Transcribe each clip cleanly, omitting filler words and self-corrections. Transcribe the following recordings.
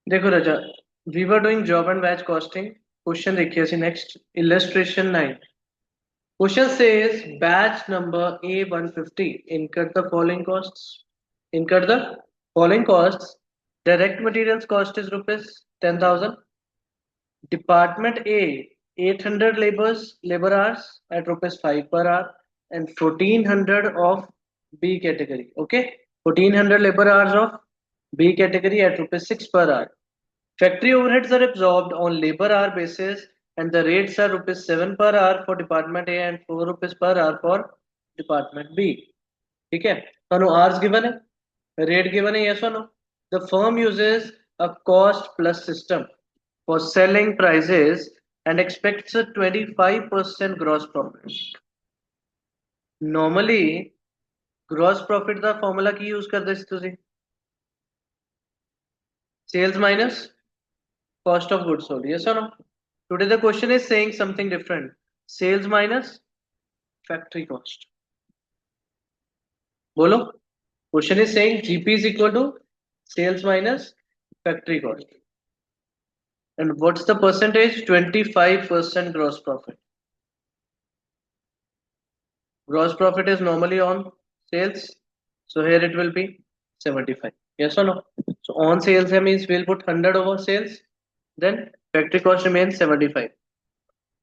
देखो राजा, we were doing job and batch costing. Question देखिए see next illustration 9। Question says batch number A150 incurred the following costs. Incurred the following costs. Direct materials cost is rupees 10,000. Department A 800 labor hours at rupees 5 per hour and 1400 of B category. Okay, 1400 labor hours of B category at rupees 6 per hour. Factory overheads are absorbed on labor hour basis and the rates are rupees 7 per hour for department A and 4 rupees per hour for department B. ठीक है, ਤੁਹਾਨੂੰ hours given है, rate given है, yes or no? The firm uses a cost plus system for selling prices and expects a 25% gross profit. Normally, gross profit the formula Ki use ਕਰਦੇ ਸੀ ਤੁਸੀਂ? Sales minus cost of goods sold, yes or no? Today the question is saying something different. Sales minus factory cost. Bolo. Question is saying GP is equal to sales minus factory cost. And what's the percentage? 25% gross profit. Gross profit is normally on sales. So here it will be 75. Yes or no? So on sales means we'll put 100 over sales. Then factory cost remains 75.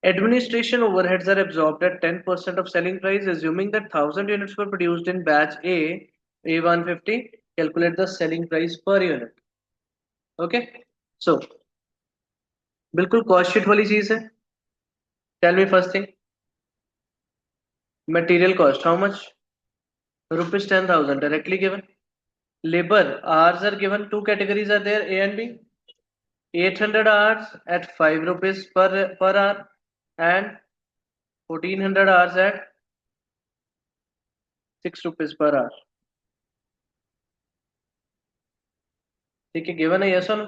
Administration overheads are absorbed at 10% of selling price, assuming that 1000 units were produced in batch A, A150. Calculate the selling price per unit. Okay. So, बिल्कुल cost sheet वाली चीज है. Tell me first thing. Material cost, how much? Rupees 10,000 directly given. Labor hours are given. Two categories are there, A and B. 800 hours at 5 rupees per hour and 1400 hours at 6 rupees per hour. ठीक है, given है, yes or no?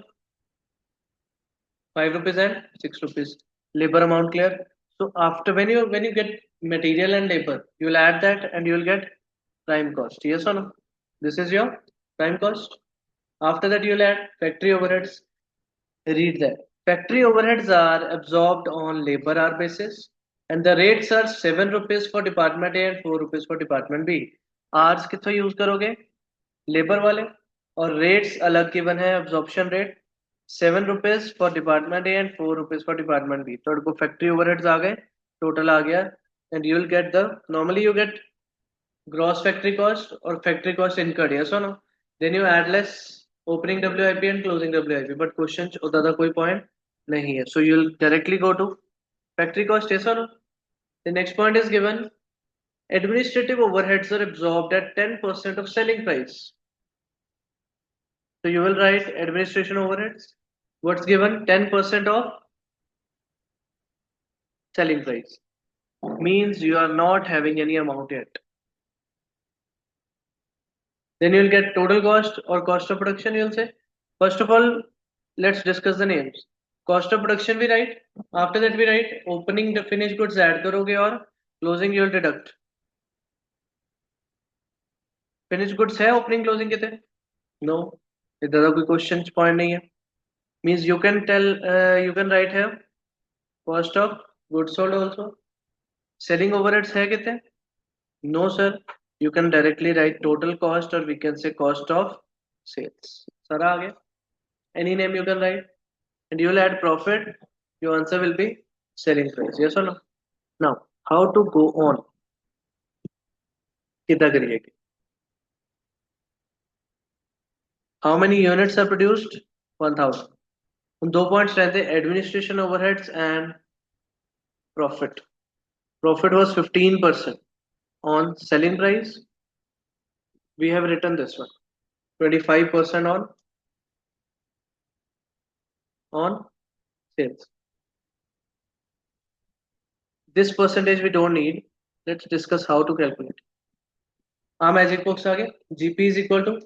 5 rupees and 6 rupees. Labor amount clear. So after when you get material and labor, you will add that and you will get prime cost. Yes or no? This is your prime cost. After that you will add factory overheads. Read that. Factory overheads are absorbed on labor hour basis and the rates are 7 rupees for department A and 4 rupees for department B. Hours कितना use करोगे? Labour वाले. और rates अलग given है. Absorption rate 7 rupees for department A and 4 rupees for department B. तो factory overheads आ गए, total आ गया. And you will get the normally you get gross factory cost और फैक्ट्री कॉस्ट इनकर्ड. यस और no? Then you add less opening WIP and closing WIP. But question ज्यादा कोई point नहीं है, so you will directly go to factory cost. Yes और no? The next point is given. Administrative overheads are absorbed at 10% of selling price. So you will write administration overheads. What's given? 10% of selling price. Means you are not having any amount yet. Then you'll get total cost or cost of production, you'll say. First of all, let's discuss the names. Cost of production we write. After that we write opening the finished goods add करोगे और closing you'll deduct. Finished goods है opening closing कितने? No. इधर कोई question point नहीं है. Means you can tell, you can write here cost of goods sold also. Selling overheads है कितने? No sir. You can directly write total cost or we can say cost of sales. Sara आ गया? Any name you can write and you will add profit. Your answer will be selling price. Yes or no? Now, how to go on? कितना करिएगा? How many units are produced? 1000. उन दो points रहते हैं, administration overheads and profit. Profit was 15% on selling price. We have written this one. 25% on sales. This percentage we don't need. Let's discuss how to calculate. Magic box आ गया. GP is equal to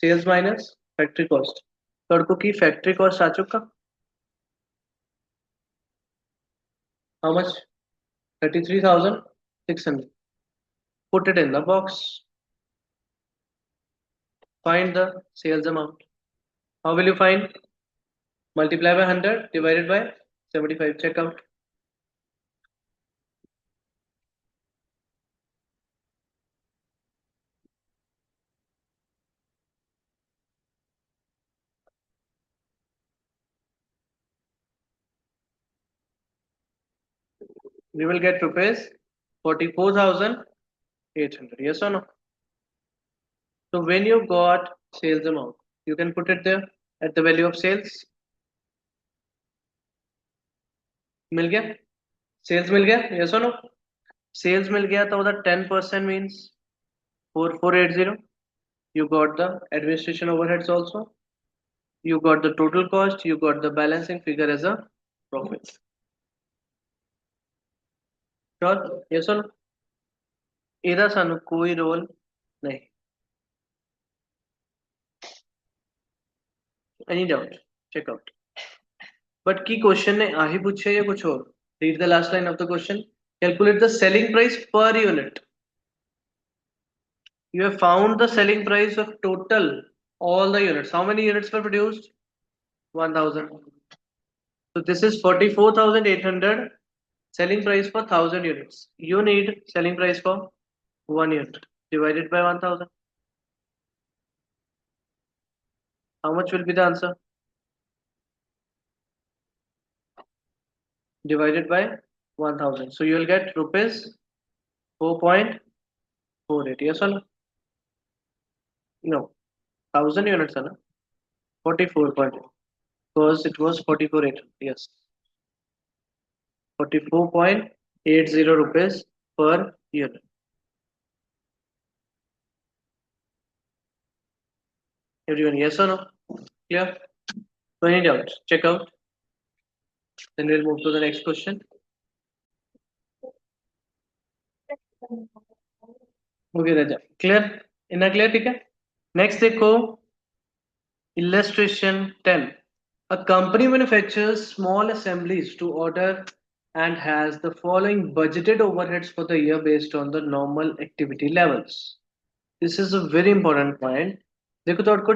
sales minus factory cost. लड़कों की factory cost आ चुका. How much? 33,600. Put it in the box. Find the sales amount. How will you find? multiply by 100 divided by 75. Check out. We will get rupees 44,800. Yes or no? So when you got sales amount, you can put it there at the value of sales. मिल गया? Sales मिल गया? Yes or no? Sales मिल गया तो उधर 10% means 4480. You got the administration overheads also. You got the total cost. You got the balancing figure as a profit. Sure? Yes or no? ਇਹਦਾ ਸਾਨੂੰ ਕੋਈ role ਨਹੀਂ. Any doubt? Check out. But key question ने आही पूछा या कुछ और? Read the last line of the question. Calculate the selling price per unit. You have found the selling price of total all the units. How many units were produced? 1000. So this is 44,800 selling price for 1000 units. You need selling price for 1 unit divided by 1000. How much will be the answer? Divided by 1000. So you will get rupees 4.48. Yes or no? No. 1000 units, no? 44 because it was 44.8. Yes. 44.80 rupees per unit. Everyone, yes or no? Clear? So any doubts? Check out. Then we'll move to the next question. Okay, Raja. Clear? इतना clear, ठीक है? Next देखो illustration 10. A company manufactures small assemblies to order and has the following budgeted overheads for the year based on the normal activity levels. This is a very important point. देखो तो आपको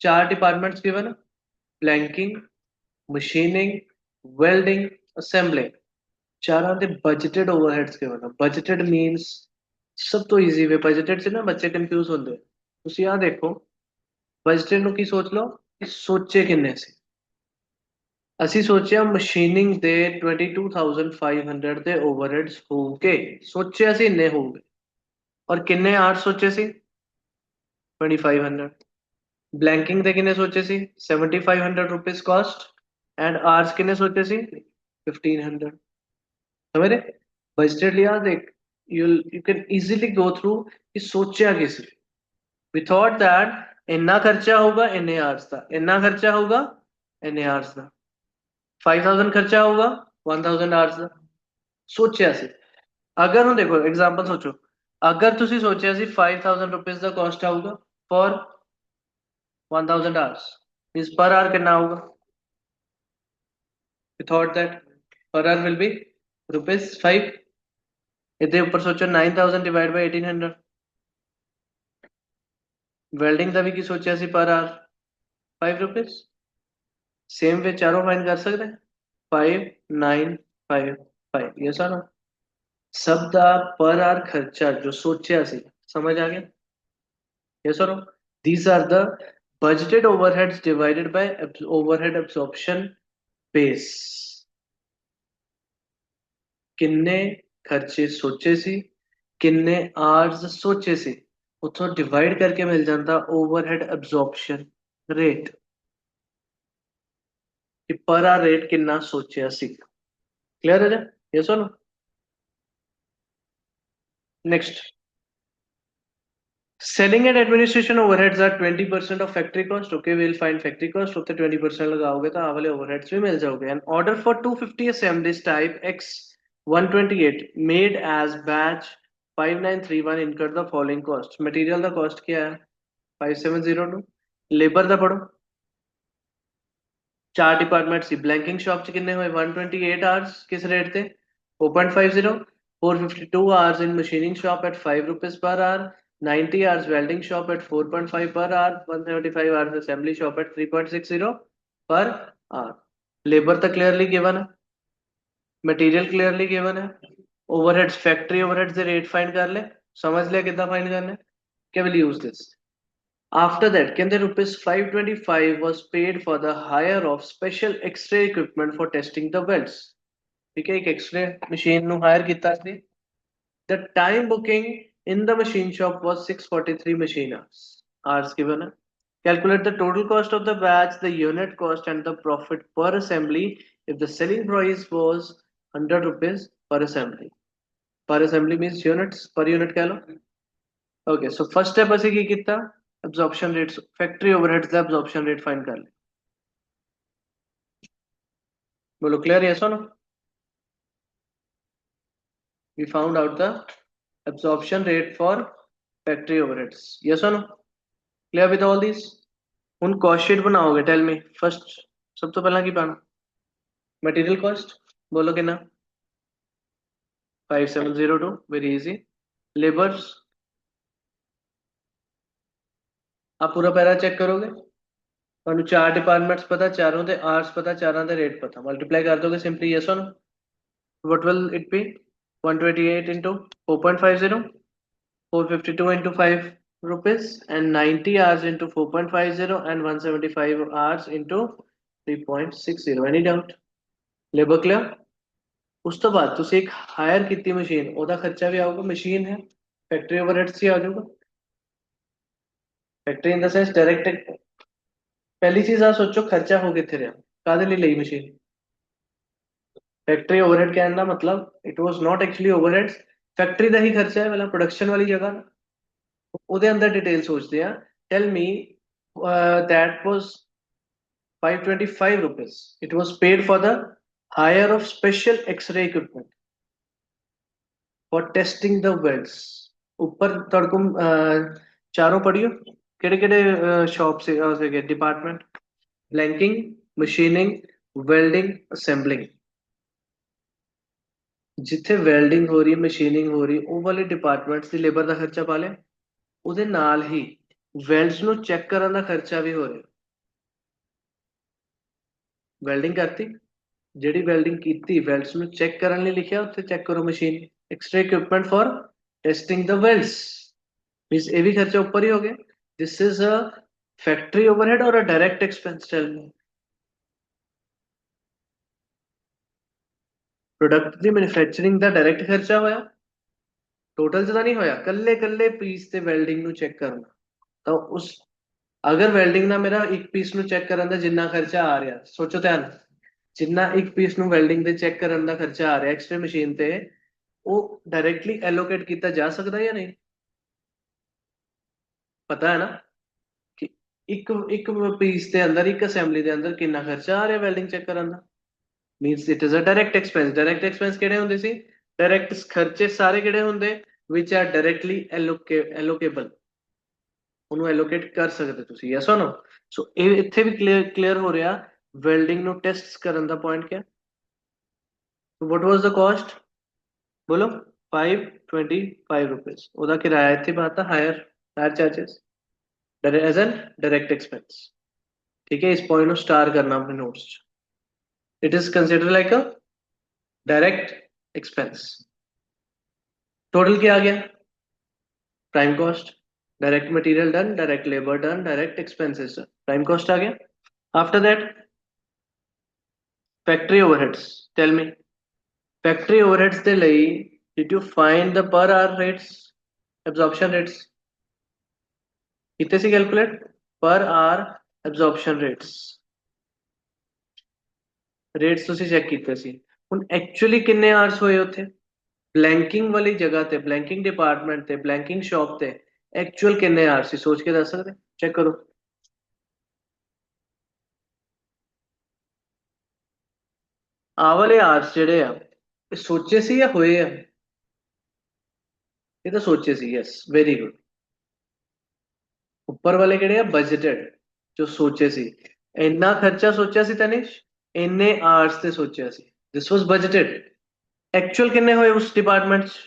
4 departments given है. Blanking, machining, welding, assembling. चारों ਦੇ budgeted overheads given है. Budgeted means सब तो easy वे budgeted से ना बच्चे confuse होंगे. ਤੁਸੀਂ ਆਹ ਦੇਖੋ budgeted ਨੂੰ ਕੀ ਸੋਚ ਲਓ ਕਿ ਸੋਚੇ ਕਿੰਨੇ ਸੀ. ਅਸੀਂ ਸੋਚਿਆ ਮਸ਼ੀਨਿੰਗ ਦੇ 22,500 ਦੇ ਓਵਰਹੈਡਸ ਹੋਊਗੇ. ਸੋਚਿਆ ਸੀ ਇੰਨੇ ਹੋਊਗੇ. ਔਰ ਕਿੰਨੇ ਆਰਟਸ ਸੋਚੇ ਸੀ 2500. ਬਲੈਂਕਿੰਗ ਦੇ ਕਿੰਨੇ ਸੋਚੇ ਸੀ 7500 ਰੁਪੀਸ ਕਾਸਟ ਐਂਡ ਆਰਟਸ ਕਿੰਨੇ ਸੋਚੇ ਸੀ 1500. ਸਮਝ ਰਹੇ ਬਜਟਡ ਲਿਆ ਦੇਖ you can easily go through ਕਿ ਸੋਚਿਆ ਕੀ ਸੀ. we thought that ਇੰਨਾ ਖਰਚਾ ਹੋਊਗਾ ਇੰਨੇ ਆਰਟਸ ਦਾ, ਇੰਨਾ ਖਰਚਾ ਹੋਊਗਾ ਇੰਨੇ ਆਰਟਸ ਦਾ, 5000 ਖਰਚਾ ਹੋਊਗਾ 1000 ਆਰਟਸ ਦਾ. ਸੋਚਿਆ ਸੀ. ਅਗਰ ਹੁਣ ਦੇਖੋ ਐਗਜ਼ਾਮਪਲ ਸੋਚੋ ਅਗਰ ਤੁਸੀਂ ਸੋਚਿਆ ਸੀ 5000 ਰੁਪੀਸ ਦਾ ਕਾਸਟ ਆਊਗਾ ਫॉर 1000 ਆਵਰਸ ਮੀਨਸ ਪਰ ਆਰ ਕਿੰਨਾ ਆਊਗਾ. we thought that per hour will be rupees 5. ਇਹਦੇ ਉੱਪਰ ਸੋਚੋ 9000 divided by 1800. ਵੈਲਡਿੰਗ ਦਾ ਵੀ ਕੀ ਸੋਚਿਆ ਸੀ ਪਰ ਆਰ 5 rupees. ਸੇਮ ਵੇ ਚਾਰੋਂ ਫਾਈਂਡ ਕਰ ਸਕਦੇ 5 9 5 5. ਯੈਸ ਔਰ नो ਸਭ ਦਾ ਪਰ ਆਰ ਖਰਚਾ ਜੋ ਸੋਚਿਆ ਸੀ ਸਮਝ ਆ ਗਿਆ. ਯੈਸ ਔਰ no these are the budgeted overheads divided by overhead absorption base. ਕਿੰਨੇ ਖਰਚੇ ਸੋਚੇ ਸੀ ਕਿੰਨੇ ਆਰਸ ਸੋਚੇ ਸੀ ਉਥੋਂ ਡਿਵਾਈਡ ਕਰਕੇ ਮਿਲ ਜਾਂਦਾ ਓਵਰਹੈਡ ਐਬਜ਼ੌਰਪਸ਼ਨ ਰੇਟ ਕਿ ਪਰ ਆਰ ਰੇਟ ਕਿੰਨਾ ਸੋਚਿਆ ਸੀ. ਕਲੀਅਰ ਹੈ ਜੀ. ਯੈਸ ਔਰ no next selling and administration overheads are 20% of factory cost. Okay, we'll find factory cost. उससे 20% लगाओगे तो आ वाले overheads भी मिल जाओगे. An order for 250 assemblies type X 128 made as batch 5931 incurred the following cost. Material का cost क्या है 5702. Labor का पढ़ो. चार डिपार्टमेंट सी ब्लैंकिंग शॉप च किन्ने हुए 128 आवर्स किस रेट थे 4.50. 452 hours in machining shop at 5 rupees per hour. 90 hours welding shop at 4.5 per hour. 175 hours assembly shop at 3.60. Per hour. Labour तो क्लियरली गिवन है, मटेरियल क्लियरली गिवन है, overheads factory overheads दे rate find कर ले, समझ लिया कितना find करना है, क्या will use this. After that कहते rupees 525 was paid for the hire of special x-ray equipment for testing the welds। ठीक है, एक एक्सरे मशीन ਨੂੰ ਹਾਇਰ ਕੀਤਾ ਸੀ। The time booking in the machine shop was 643 machine hours, hours given है। Calculate the total cost of the batch, the unit cost and the profit per assembly if the selling price was 100 rupees per assembly। Per assembly means units, per unit कह लो। Okay, so first step ਅਸੀਂ ਕੀ ਕੀਤਾ, absorption rates factory overheads ਦਾ absorption rate find कर ले। बोलो clear, yes or no? We found out the absorption rate for factory overheads, yes or no? Clear with all these? ਹੁਣ cost sheet बनाओगे, tell me first, सब तो पहला की पाना, material cost बोलो कितना, 5702, very easy। लेबर्स आप पूरा पैरा चेक करोगे, ਤੁਹਾਨੂੰ ਚਾਰ ਡਿਪਾਰਟਮੈਂਟਸ ਪਤਾ, ਚਾਰੋਂ ਦੇ ਆਰਸ ਪਤਾ, ਚਾਰਾਂ ਦੇ ਰੇਟ ਪਤਾ, ਮਲਟੀਪਲਾਈ ਕਰ ਦੋਗੇ ਸਿੰਪਲੀ, ਯੈਸ ਔਰ no. what will it be, 128 into 4.50, 452 into 5 rupees and 90 hours into 4.50 and 175 hours into 3.60, any doubt? Labour clear. ਉਸ ਤੋਂ ਬਾਅਦ ਤੁਸੀਂ ਇੱਕ ਹਾਇਰ ਕੀਤੀ ਮਸ਼ੀਨ, ਉਹਦਾ ਖਰਚਾ ਵੀ ਆਊਗਾ, ਮਸ਼ੀਨ ਹੈ, ਫੈਕਟਰੀ ਓਵਰਹੈਡਸ ਹੀ ਆ ਜਾਊਗਾ। ਫੈਕਟਰੀ ਇਨ ਦਾ ਸੈਂਸ ਡਾਇਰੈਕਟ। ਪਹਿਲੀ ਚੀਜ਼ ਆ ਸੋਚੋ ਖਰਚਾ ਹੋ ਕਿੱਥੇ ਰਿਹਾ, ਕਾਹਦੇ ਲਈ ਲਈ ਮਸ਼ੀਨ। ਫੈਕਟਰੀ ਓਵਰਹੈਡ ਕਹਿਣ ਦਾ ਮਤਲਬ it was not actually overheads, factory ਦਾ ਹੀ ਖਰਚਾ ਹੈ, ਮਤਲਬ ਪ੍ਰੋਡਕਸ਼ਨ ਵਾਲੀ ਜਗ੍ਹਾ ਉਹਦੇ ਅੰਦਰ ਡਿਟੇਲ ਸੋਚਦੇ ਆ। ਟੈਲ ਮੀ that was 525 rupees, it was paid for the hire of special x-ray equipment for testing the welds। ऊपर तड़कुम चारों पढ़ियो, ਕਿਹੜੇ ਕਿਹੜੇ ਸ਼ਾਪ ਸੀਗੇ ਡਿਪਾਰਟਮੈਂਟ, ਬਲੈਂਕਿੰਗ, ਮਸ਼ੀਨਿੰਗ, ਵੈਲਡਿੰਗ, ਅਸੈਂਬਲਿੰਗ। ਜਿੱਥੇ ਵੈਲਡਿੰਗ ਹੋ ਰਹੀ, ਮਸ਼ੀਨਿੰਗ ਹੋ ਰਹੀ, ਉਹ ਵਾਲੇ ਡਿਪਾਰਟਮੈਂਟਸ ਦੀ ਲੇਬਰ ਦਾ ਖਰਚਾ ਪਾ ਲਿਆ, ਉਹਦੇ ਨਾਲ ਹੀ ਵੈਲਡਸ ਨੂੰ ਚੈੱਕ ਕਰਨ ਦਾ ਖਰਚਾ ਵੀ ਹੋ ਰਿਹਾ। ਵੈਲਡਿੰਗ ਕਰਤੀ, ਜਿਹੜੀ ਵੈਲਡਿੰਗ ਕੀਤੀ ਵੈਲਡਸ ਨੂੰ ਚੈੱਕ ਕਰਨ ਲਈ ਲਿਖਿਆ, ਉੱਥੇ ਚੈੱਕ ਕਰੋ machine, extra equipment for testing the welds, means ये भी खर्चा ऊपर ही हो गया। This is a factory overhead और a direct expense, tell me. Product की मैन्युफैक्चरिंग ਦਾ डायरेक्ट ਖਰਚਾ ਹੋਇਆ, ਟੋਟਲ ਚ ਤਾਂ ਨਹੀਂ ਹੋਇਆ, ਕੱਲੇ ਕੱਲੇ ਪੀਸ ਤੇ ਵੈਲਡਿੰਗ ਨੂੰ ਚੈੱਕ ਕਰਨਾ। ਤਾਂ ਉਸ ਅਗਰ ਵੈਲਡਿੰਗ ਨਾਲ ਮੇਰਾ ਇੱਕ ਪੀਸ ਨੂੰ ਚੈੱਕ ਕਰਨ ਦਾ ਜਿੰਨਾ ਖਰਚਾ ਆ ਰਿਹਾ, ਸੋਚੋ ਧਿਆਨ, ਜਿੰਨਾ ਇੱਕ ਪੀਸ ਨੂੰ ਵੈਲਡਿੰਗ ਦੇ ਚੈੱਕ ਕਰਨ ਦਾ ਖਰਚਾ ਆ ਰਿਹਾ ਐਕਸਟਰਾ ਮਸ਼ੀਨ ਤੇ, ਉਹ ਡਾਇਰੈਕਟਲੀ ਐਲੋਕੇਟ ਕੀਤਾ ਜਾ ਸਕਦਾ ਜਾਂ ਨਹੀਂ, ਪਤਾ ਹੈ ਨਾ ਕਿ ਇੱਕ ਇੱਕ ਪੀਸ ਦੇ ਅੰਦਰ, ਇੱਕ ਅਸੈਂਬਲੀ ਦੇ ਅੰਦਰ ਕਿੰਨਾ ਖਰਚਾ ਆ ਰਿਹਾ ਵੈਲਡਿੰਗ ਚੈੱਕ ਕਰਨ ਦਾ। Means it is a direct expense. Direct expense ਕਿਹੜੇ ਹੁੰਦੇ ਸੀ, ਡਾਇਰੈਕਟ ਖਰਚੇ ਸਾਰੇ ਕਿਹੜੇ ਹੁੰਦੇ ਵਿਚ ਆਰ ਡਾਇਰੈਕਟਲੀ ਐਲੋਕੇਬਲ, ਉਹਨੂੰ ਐਲੋਕੇਟ ਕਰ ਸਕਦੇ ਤੁਸੀਂ, ਯੈਸ অর ਨੋ। ਸੋ ਇਹ ਇੱਥੇ ਵੀ ਕਲੀਅਰ ਹੋ ਰਿਹਾ, ਵੈਲਡਿੰਗ ਨੂੰ ਟੈਸਟ ਕਰਨ ਦਾ ਪੁਆਇੰਟ ਕਿਆ। व्हाट वाज द कॉस्ट, बोलो 525 रुपीज, ਉਹਦਾ ਕਿਰਾਇਆ ਇੱਥੇ ਬਾਤਾ hire, hire charges as an direct expense. ठीक है, इस पॉइंट ਨੂੰ स्टार करना अपने नोट्स ਚ, it is consider like a direct expense. Total क्या आ गया, prime cost, direct material done, direct labour done, direct expenses done, prime cost आ गया। After that factory overheads, tell me factory overheads ਦੇ ਲਈ did you find the per hour rates, absorption rates कितने से calculate, per hour absorption rates, rates ਤੁਸੀਂ check ਕੀਤੇ ਸੀ। ਹੁਣ ਐਕਚੁਅਲੀ ਕਿੰਨੇ ਆਵਰਸ ਹੋਏ ਉੱਥੇ ਬਲੈਂਕਿੰਗ ਵਾਲੀ ਜਗ੍ਹਾ ਤੇ, ਬਲੈਂਕਿੰਗ ਡਿਪਾਰਟਮੈਂਟ ਤੇ, ਬਲੈਂਕਿੰਗ ਸ਼ਾਪ ਤੇ ਐਕਚੁਅਲ ਕਿੰਨੇ ਆਵਰਸ ਸੀ, ਸੋਚ ਕੇ ਦੱਸ ਸਕਦੇ, ਚੈੱਕ ਕਰੋ। ਆ ਵਾਲੇ ਆਵਰਸ ਜਿਹੜੇ ਆ, ਇਹ ਸੋਚੇ ਸੀ ਜਾਂ ਹੋਏ ਆ, ਇਹ ਤਾਂ ਸੋਚੇ ਸੀ, ਯੈਸ ਵੈਰੀ ਗੁੱਡ। ਉੱਪਰ ਵਾਲੇ ਕਿਹੜੇ ਆ, ਬਜਟਡ, ਜੋ ਸੋਚੇ ਸੀ। ਇੰਨਾ ਖਰਚਾ ਸੋਚਿਆ ਸੀ ਤਨਿਸ਼, ਇੰਨੇ ਆਵਰਸ ਤੇ ਸੋਚਿਆ ਸੀ, ਦਿਸ ਵਾਸ ਬਜਟਡ। ਐਕਚੁਅਲ ਕਿੰਨੇ ਹੋਏ ਉਸ ਡਿਪਾਰਟਮੈਂਟ ਚ,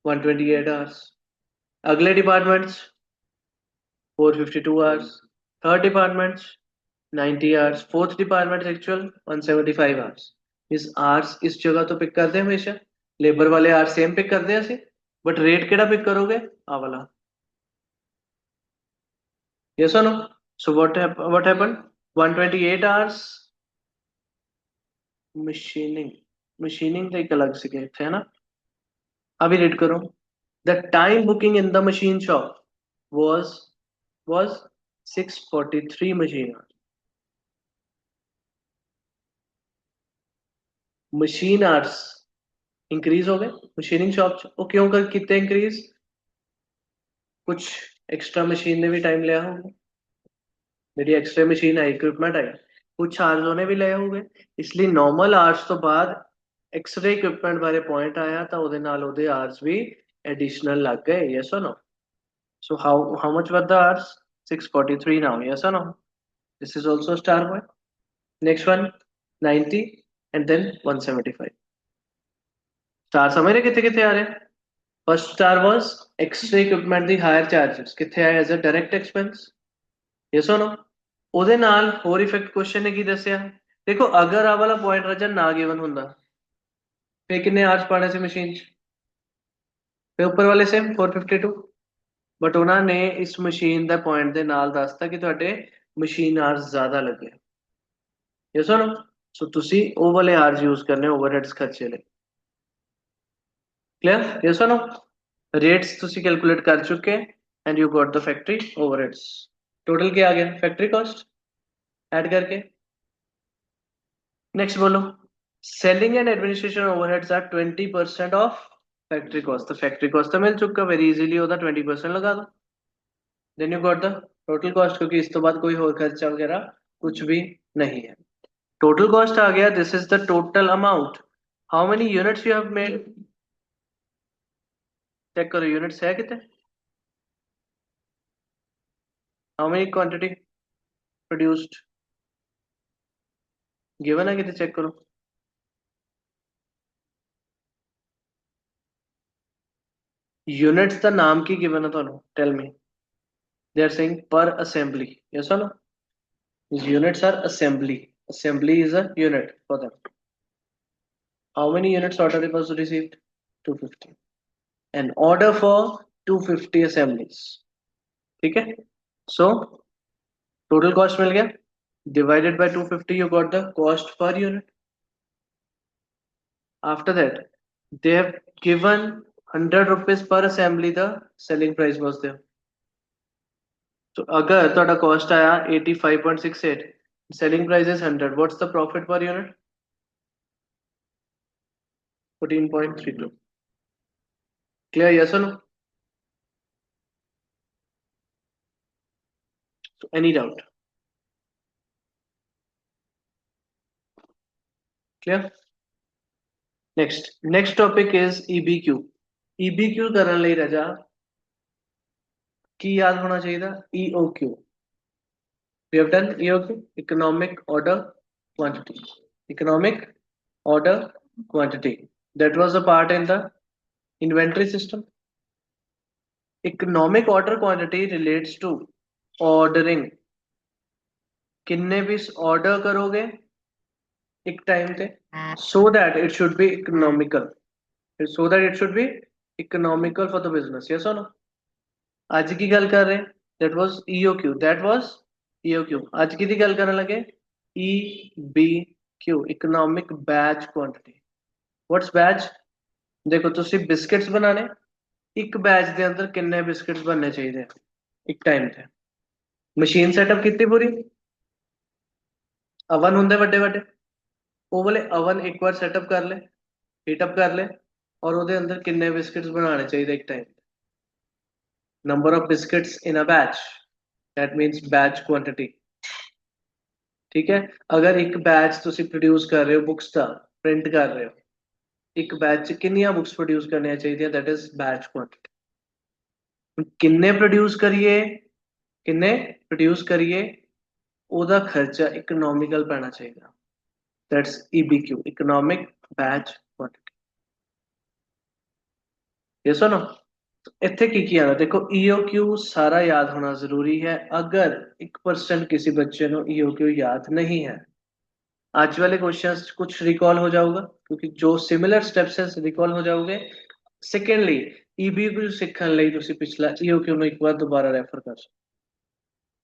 128 ਆਵਰਸ। अगले departments 452 hours, third departments 90 hours, fourth department actual 175 hours. इस आवर्स इस जगह तो पिक करते हैं हमेशा, लेबर वाले आवर्स सेम पिक करते हैं ਅਸੀਂ, बट रेट केड़ा पिक करोगे, आ वाला। yes or no? So what happened, 128 hours machining, machining तो एक अलग से गए थे, है ना। अभी रीड करो, the time booking in the machine shop was was 643 machine. Machine hours increase हो गए मशीनिंग शॉप च, वो क्यों कर कितने इंक्रीज, कुछ एक्स्ट्रा मशीन ने भी टाइम लिया होगा, मेरी एक्स्ट्रा मशीन आई, इक्विपमेंट आई, कुछ चार्जों ने भी ਲਿਆ ਹੋਗੇ, इसलिए नॉर्मल आवर्स ਤੋਂ ਬਾਅਦ एक्सरे इक्विपमेंट बारे पॉइंट आया ਤਾਂ ਉਹਦੇ ਨਾਲ ਉਹਦੇ आवर्स भी एडिशनल लग गए, yes or no? So how much were the hours, 643 now, yes or no? This is also star point. Next one, 90 and then 175 star समझ रहे कितने कितने आ रहे हैं। First star was X-ray equipment the hire charges कितने आए as a direct expense, yes और नो। ਉਹਦੇ ਨਾਲ ਹੋਰ ਇਫੈਕਟ ਕੁਐਸਚਨ ਨੇ ਕੀ ਦੱਸਿਆ, ਦੇਖੋ ਅਗਰ ਆ ਵਾਲਾ ਪੁਆਇੰਟ ਰਜਨ ਨਾ ਗਿਵਨ ਹੁੰਦਾ ਫੇ ਕਿੰਨੇ ਆਰਸ ਪਾਣੇ ਸੀ ਮਸ਼ੀਨ ਚ, ਫੇ ਉੱਪਰ ਵਾਲੇ ਸੇਮ 452, ਬਟ ਉਹਨਾਂ ਨੇ ਇਸ ਮਸ਼ੀਨ ਦਾ ਪੁਆਇੰਟ ਦੇ ਨਾਲ ਦੱਸਤਾ ਕਿ ਤੁਹਾਡੇ ਮਸ਼ੀਨ ਆਰਸ ਜ਼ਿਆਦਾ ਲੱਗੇ, ਯਸ और नो। ਸੋ ਤੁਸੀਂ ਉਹ ਵਾਲੇ ਆਰਸ ਯੂਜ਼ ਕਰਨੇ ਓਵਰਹੈਡਸ ਖਰਚੇ ਲਈ, क्लियर, यस और नो। रेट्स ਤੁਸੀਂ कैलकुलेट कर चुके and you got the factory overheads, total क्या आ गया फैक्ट्री कॉस्ट ऐड करके। नेक्स्ट बोलो, selling and administration overheads are 20% of factory cost, तो फैक्ट्री कॉस्ट तो मिल चुका, वेरी इजीली होता 20% लगा दो, then you got the total cost, क्योंकि इस तो बाद कोई और खर्चा वगैरह कुछ भी नहीं है। टोटल कॉस्ट आ गया, this is the total amount, how many units you have made, check करो यूनिट्स है कितने, how many quantity produced given है कितने, चेक करो। यूनिट्स का नाम की गिवन है ਤੁਹਾਨੂੰ, tell me, they are saying per assembly, yes or no? These units are assembly, assembly is a unit for them, how many units order was received, 250, an order for 250 assemblies, ठीक है। So total cost मिल गया, divided by 250 you got the cost per unit, after that they have given 100 rupees per assembly, the selling price was there। तो अगर ਤੁਹਾਡਾ cost आया 85.68, selling price is 100, what's the profit per unit, 14.32, clear, yes or no? So any doubt, clear? Next topic is EBQ। EBQ ਕਰਨ ਲਈ ਰਜਾ ਕੀ याद होना चाहिए, EOQ, we have done EOQ, economic order quantity, economic order quantity, that was a part in the inventory system। economic order quantity relates to ordering, किन्ने piece order करोगे एक time पे, so that it should be economical, so that it should be economical for the business, yes or no। आज की गल कर रहे हैं, that was EOQ, that was EOQ। आज की दी गल करने लगे EBQ, economic batch quantity। what's batch, देखो ਤੁਸੀਂ ਬਿਸਕਟਸ बनाने, ਇੱਕ बैच ਦੇ ਅੰਦਰ ਕਿੰਨੇ ਬਿਸਕਟਸ बनने चाहिए ਇੱਕ टाइम ਤੇ, ਮਸ਼ੀਨ ਸੈਟਅਪ ਕੀਤੀ ਪੂਰੀ, ਅਵਨ ਹੁੰਦੇ ਵੱਡੇ ਵੱਡੇ, ਉਹ ਵਾਲੇ ਅਵਨ ਇੱਕ ਵਾਰ ਸੈਟਅਪ ਕਰ ਲੈ, ਹੀਟ ਅਪ कर ले, और ਉਹਦੇ ਅੰਦਰ ਕਿੰਨੇ ਬਿਸਕਟਸ बनाने चाहिए ਇੱਕ time, number of biscuits in a batch, that means batch quantity, ठीक है। अगर एक बैच ਤੁਸੀਂ प्रोड्यूस कर रहे हो बुक्स का, प्रिंट कर रहे हो, एक बैच कितनी बुक्स प्रोड्यूस करनी चाहिए, दैट इज बैच क्वांटिटी। किन्ने प्रोड्यूस करिए, किन्ने प्रोड्यूस करिए, ਉਹਦਾ ਖਰਚਾ इकोनॉमिकल पैना चाहिए, that's EBQ, economic batch quantity, yes और नो। ਇੱਥੇ ਕੀ ਆਣਾ ਦੇਖੋ EOQ ਸਾਰਾ ਯਾਦ ਹੋਣਾ ਜ਼ਰੂਰੀ ਹੈ। ਅਗਰ 1% किसी बच्चे ਨੂੰ EOQ याद नहीं है, आज वाले क्वेश्चंस कुछ रिकॉल हो जाऊगा क्योंकि जो सिमिलर स्टेप्स है रिकॉल हो जाओगे। सेकेंडली EBQ ਸਿੱਖਣ ਲਈ ਤੁਸੀਂ ਪਿਛਲਾ EOQ ਨੂੰ ਇੱਕ ਵਾਰ ਦੁਬਾਰਾ ਰੈਫਰ ਕਰ ਸਕਦੇ,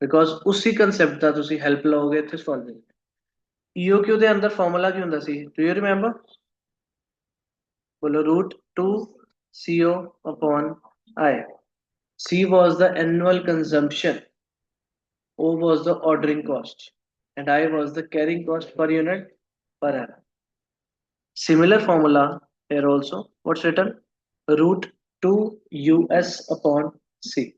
ਬਿਕੋਜ਼ ਉਸੇ ਕਨਸੈਪਟ ਦਾ ਤੁਸੀਂ ਹੈਲਪ ਲਓਗੇ ਇੱਥੇ ਸੋਲਵਿੰਗ। EOQ ਦੇ ਅੰਦਰ ਫਾਰਮੂਲਾ ਕੀ ਹੁੰਦਾ ਸੀ, ਡੂ ਯੂ ਰਿਮੈਂਬਰ? बोलो √2 CO upon I. C was the annual consumption, O was the ordering cost, and I was the carrying cost per unit per annum. Similar formula here also. What's written? √2 US upon C.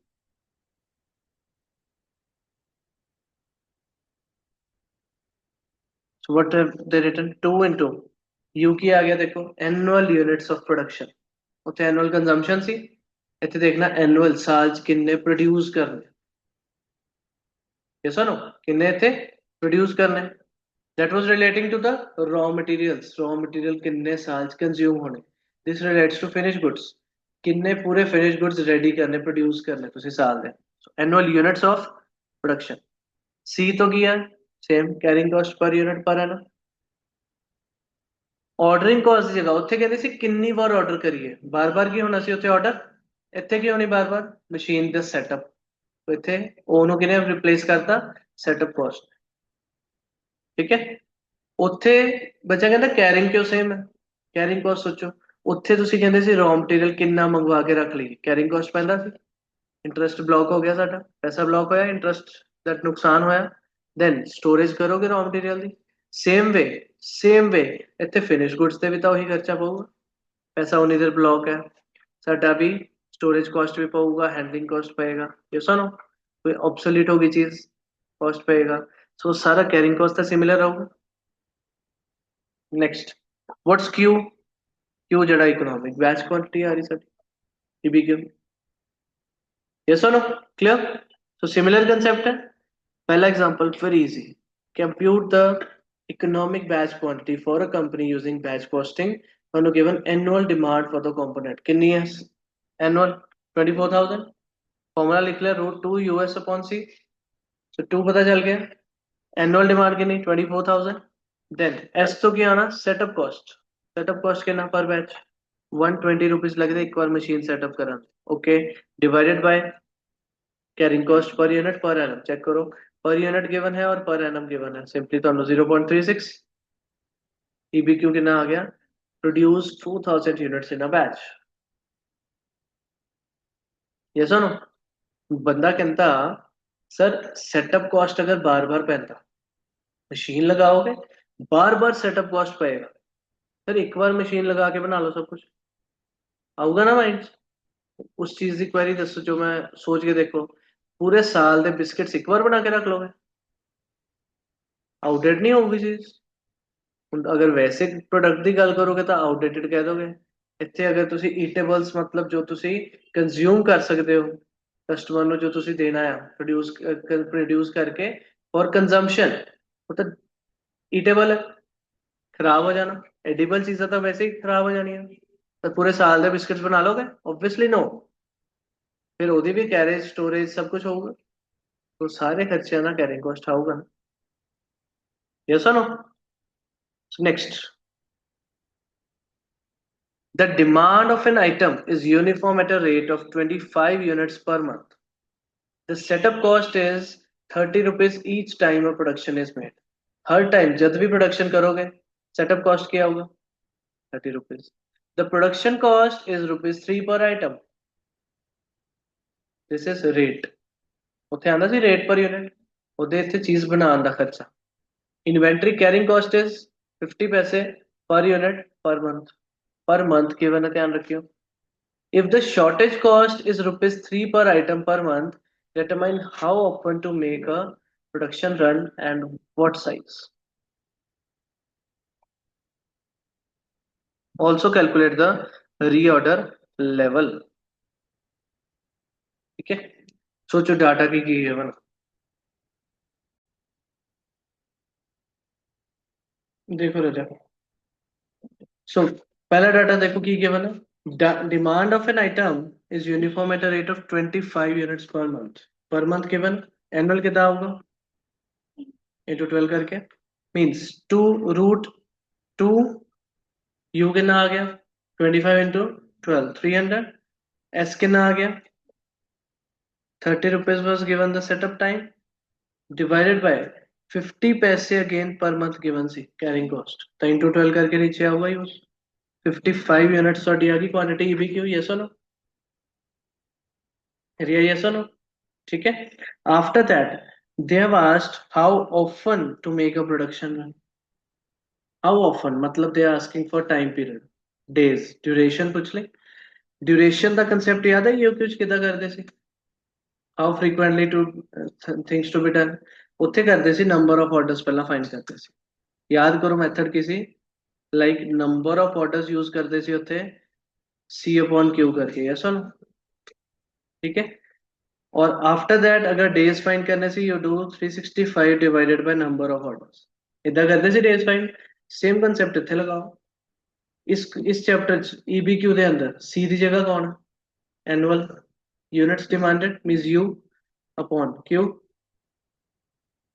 So what have they written? 2 into U की आ गया देखो annual units of production. ਉੱਥੇ annual consumption ਸੀ, ਇੱਥੇ देखना annual साल 'ਚ किन्ने produce करने। yes or no? किन्ने ਇੱਥੇ produce करने। that was relating to the raw material किन्ने साल 'ਚ consume होने। this relates to finished goods, किन्ने पूरे finished goods ready करने produce करने ਤੁਸੀਂ ਸਾਲ ਦੇ। so, annual units of production। C तो ਕੀ ਹੈ same carrying cost per unit per annum। Ordering cost ਦੀ ਜਗ੍ਹਾ ਉੱਥੇ ਕਹਿੰਦੇ ਸੀ ਕਿੰਨੀ ਵਾਰ ਆਰਡਰ ਕਰੀਏ, ਬਾਰ-ਬਾਰ ਕੀ ਹੋਣਾ ਸੀ ਉੱਥੇ ਆਰਡਰ, ਇੱਥੇ ਕੀ ਹੋਣੀ ਬਾਰ-ਬਾਰ ਮਸ਼ੀਨ ਦਾ ਸੈਟਅਪ। ਇੱਥੇ ਉਹਨੂੰ ਕਿਹਨੇ ਰਿਪਲੇਸ ਕਰਤਾ, ਸੈਟਅਪ ਕਾਸਟ। ਠੀਕ ਹੈ, ਉੱਥੇ ਬੱਚਾ ਕਹਿੰਦਾ ਕੈਰਿੰਗ ਕਿਉਂ ਸੇਮ ਹੈ, ਕੈਰਿੰਗ ਕਾਸਟ ਸੋਚੋ ਉੱਥੇ ਤੁਸੀਂ ਕਹਿੰਦੇ ਸੀ ਰॉ ਮਟੀਰੀਅਲ ਕਿੰਨਾ ਮੰਗਵਾ ਕੇ ਰੱਖ ਲਈਏ, ਕੈਰਿੰਗ ਕਾਸਟ ਪੈਂਦਾ ਸੀ। ਇੰਟਰਸਟ ਬਲੌਕ ਹੋ ਗਿਆ ਸਾਡਾ, ਪੈਸਾ ਬਲੌਕ ਹੋਇਆ, ਇੰਟਰਸਟ ਦਾ ਨੁਕਸਾਨ ਹੋਇਆ, ਦੈਨ ਸਟੋਰੇਜ ਕਰੋਗੇ ਰॉ ਮਟੀਰੀਅਲ ਦੀ। ਸੇਮ ਵੇ ਇੱਥੇ ਫਿਨਿਸ਼ ਗੁੱਡਸ ਤੇ ਵੀ ਤਾਂ ਉਹੀ ਖਰਚਾ ਪਊਗਾ, ਪੈਸਾ ਉਨੀ ਦੇਰ ਬਲੌਕ ਹੈ ਸਾਡਾ ਵੀ, स्टोरेज कॉस्ट भी पऊगा, हैंडलिंग कॉस्ट पएगा, ये सुनो कोई ऑब्सोलीट होगी चीज कॉस्ट पएगा। सो सारा कैरिंग कॉस्ट तो सिमिलर होगा। नेक्स्ट व्हाट्स क्यू जड़ा इकोनॉमिक बैच क्वांटिटी आ रही सर EBQ। ये सुनो क्लियर, सो सिमिलर कंसेप्ट है। पहला example very easy, compute the economic batch quantity for a company using batch costing when given annual demand for the component कितनी है annual 24,000। Formula लिख लिया √2 US/C। तो 2 पता चल गया, एनुअल डिमांड कितनी 24,000। देन एस तो क्या आना सेटअप कॉस्ट, सेटअप कॉस्ट कितना पर बैच 120 रुपीज लगते एक बार मशीन सेटअप करा। Okay, divided by carrying cost per unit per annum, check करो पर यूनिट गिवन है और पर एनम गिवन है, सिंपली तो 0.36। EBQ कितना आ गया, produce 2000 units in a batch. ये सुनो बंदा कहता सर सेटअप कॉस्ट अगर बार बार पैंता, मशीन लगाओगे बार बार सेटअप कॉस्ट पएगा, सर एक बार मशीन लगा के बना लो सब कुछ, आऊगा ना माइंड। उस चीज की क्वेरी दसो जो मैं सोच के देखो, पूरे साल ਦੇ ਬਿਸਕਟਸ ਇੱਕ ਵਾਰ ਬਣਾ ਕੇ ਰੱਖ ਲੋਗੇ, ਆਊਟਡੇਟ ਨਹੀਂ ਹੋਊਗੀ ਚੀਜ਼। ਹੁਣ ਅਗਰ ਵੈਸੇ ਪ੍ਰੋਡਕਟ ਦੀ ਗੱਲ ਕਰੋਗੇ ਤਾਂ ਆਊਟਡੇਟਡ ਕਹਿ ਦੋਗੇ। ਇੱਥੇ ਅਗਰ ਤੁਸੀਂ ਈਟੇਬਲਸ ਮਤਲਬ ਜੋ ਤੁਸੀਂ ਕੰਜ਼ਿਊਮ ਕਰ ਸਕਦੇ ਹੋ, ਕਸਟਮਰ ਨੂੰ ਜੋ ਤੁਸੀਂ ਦੇਣਾ ਆ ਪ੍ਰੋਡਿਊਸ ਕਰਕੇ ਫॉर ਕੰਜ਼ੰਪਸ਼ਨ, ਉਹ ਤਾਂ ਈਟੇਬਲ ਹੈ, ਖਰਾਬ ਹੋ ਜਾਣਾ। एडिबल चीजें तो वैसे ही खराब हो जानी है, तो पूरे साल के बिस्किट्स बना लोगे ऑब्वियसली नो, फिर ओदी भी कैरेज स्टोरेज सब कुछ होगा, तो सारे खर्चे ना कैरिंग कॉस्ट आऊगा ना। यस और no? Next, the demand of an item is uniform at a rate of 25 units per month. The setup cost is 30 rupees each time a production is made. Her time जब भी production करोगे setup cost क्या होगा 30 rupees. The production cost is ₹3 per item. This is rate। ਉੱਥੇ ਆਂਦਾ ਸੀ rate ਪਰ unit, ਉਹਦੇ ਇੱਥੇ ਚੀਜ਼ ਬਣਾਉਣ ਦਾ ਖਰਚਾ। इन्वेंट्री कैरिंग कॉस्ट इज 50 पैसे पर यूनिट पर मंथ गिवन है, ध्यान रखियो। If the shortage cost is ₹3 per item per month, determine how often to make a production run and what size। also calculate the reorder level। ठीक है, सोचो data की है बना, देखो राजा। सो पहला डाटा देखो की गिवन है, demand of an item is uniform at a rate of 25 units per month. Per month given, annual कितना होगा? into 12 करके means 2 root 2 u कितना आ गया? 25 into 12 300. S कितना आ गया? 30 rupees was given the setup time divided by 50 पैसे again per month given सी carrying cost तो into 12 करके नीचे आऊगा यूज 55 यूनिट्स ਤੁਹਾਡੀ आ गई quantity EBQ yes or no area yes or no ठीक है after that they have asked how often to make a production run how often मतलब they are asking for time period days duration पूछ ले duration ਦਾ concept याद है ये कुछ ਕਿਦਾਂ ਕਰਦੇ ਸੀ how frequently to things to be done ਉੱਥੇ ਕਰਦੇ ਸੀ number of orders ਪਹਿਲਾਂ find ਕਰਦੇ ਸੀ ਯਾਦ ਕਰੋ method Ki C like number of orders use ਕਰਦੇ ਸੀ ਉੱਥੇ C upon Q करके यस और ठीक है और आफ्टर दैट अगर डेज फाइंड करने से you do 365 divided by number of orders इधर करते से डेज फाइंड सेम कंसेप्ट इत्थे लगाओ इस चैप्टर EBQ ਦੇ ਅੰਦਰ C ਦੀ ਜਗ੍ਹਾ ਕੌਣ annual units demanded means U upon Q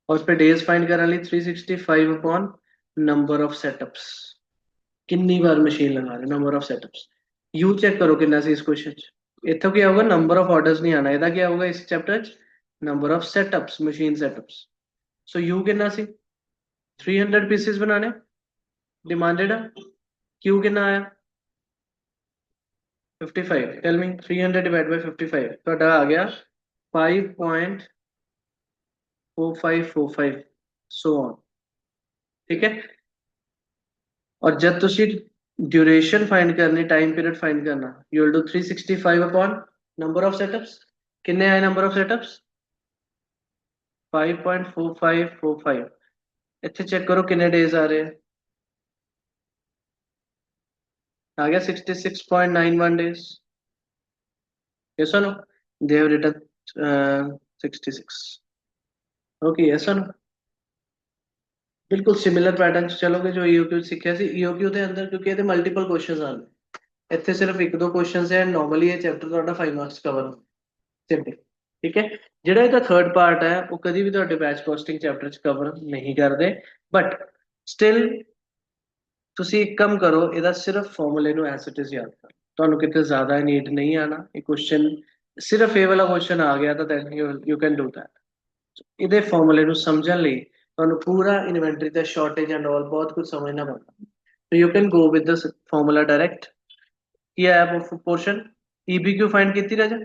और उस पे डेज फाइंड करने ਲਈ 365 अपॉन नंबर ऑफ सेटअप्स कितनी बार मशीन लगा रहे number of setups U check करो कितना सी इस क्वेश्चन च इत्थों क्या होगा नंबर ऑफ ऑर्डर्स नहीं आना ਇਹਦਾ क्या होगा इस चैप्टर च number of setups machine setups so U कितना सी 300 पीसेस बनाने डिमांडेड है Q कितना आया 55 टेल मी 300 डिवाइड बाय 55 ਤੁਹਾਡਾ ਆ ਗਿਆ 5.4545 सो ऑन ठीक है और जब तुसी ड्यूरेशन फाइंड करनी टाइम पीरियड फाइंड करना you will do 365 upon number of setups कितने आए नंबर ऑफ सेटअप्स 5.4545 ਇੱਥੇ चेक करो कितने डेज आ रहे हैं आ गया 66.91 days yes or no they have written 66 okay yes or no ਬਿਲਕੁਲ ਸਿਮਿਲਰ ਪੈਟਰਨ ਚ ਚਲੋਗੇ ਜੋ EOQ ਸਿੱਖਿਆ ਸੀ EOQ ਦੇ ਅੰਦਰ ਕਿਉਂਕਿ ਇਹਦੇ ਮਲਟੀਪਲ ਕੁਐਸਚਨਸ ਆਉਂਦੇ ਇੱਥੇ ਸਿਰਫ ਇੱਕ ਦੋ ਕੁਐਸਚਨਸ ਹੈ ਨਾਰਮਲੀ ਇਹ ਚੈਪਟਰ ਤੁਹਾਡਾ 5 ਮਾਰਕਸ ਕਵਰ ਹੁੰਦਾ ਸਿੰਪਲ ਠੀਕ ਹੈ ਜਿਹੜਾ ਇਹਦਾ ਥਰਡ ਪਾਰਟ ਹੈ ਉਹ ਕਦੀ ਵੀ ਤੁਹਾਡੇ ਬੈਚ ਕੋਸਟਿੰਗ ਚੈਪਟਰ ਚ ਕਵਰ ਨਹੀਂ ਕਰਦੇ ਬਟ ਸਟਿਲ ਤੁਸੀਂ ਇੱਕ ਕੰਮ ਕਰੋ ਇਹਦਾ ਸਿਰਫ ਫਾਰਮੂਲੇ ਨੂੰ ਐਸ ਇਟ ਇਜ਼ ਯਾਦ ਕਰੋ ਤੁਹਾਨੂੰ ਕਿਤੇ ਜ਼ਿਆਦਾ ਨੀਡ ਨਹੀਂ ਆਣਾ ਇਹ ਕੁਐਸਚਨ ਸਿਰਫ ਇਹ ਵਾਲਾ ਕੁਐਸਚਨ ਆ ਗਿਆ ਤਾਂ then you can do that ਇਹਦੇ ਫਾਰਮੂਲੇ ਨੂੰ ਸਮਝਣ ਲਈ ਤੁਹਾਨੂੰ ਪੂਰਾ ਇਨਵੈਂਟਰੀ ਦਾ ਸ਼ਾਰਟੇਜ ਐਂਡ ਆਲ ਬਹੁਤ ਕੁਝ ਸਮਝਣਾ ਪੈਂਦਾ so you can go with this formula direct ਕੀ ਆਇਆ portion EBQ फाइंड ਕੀਤੀ ਰਾਜਾ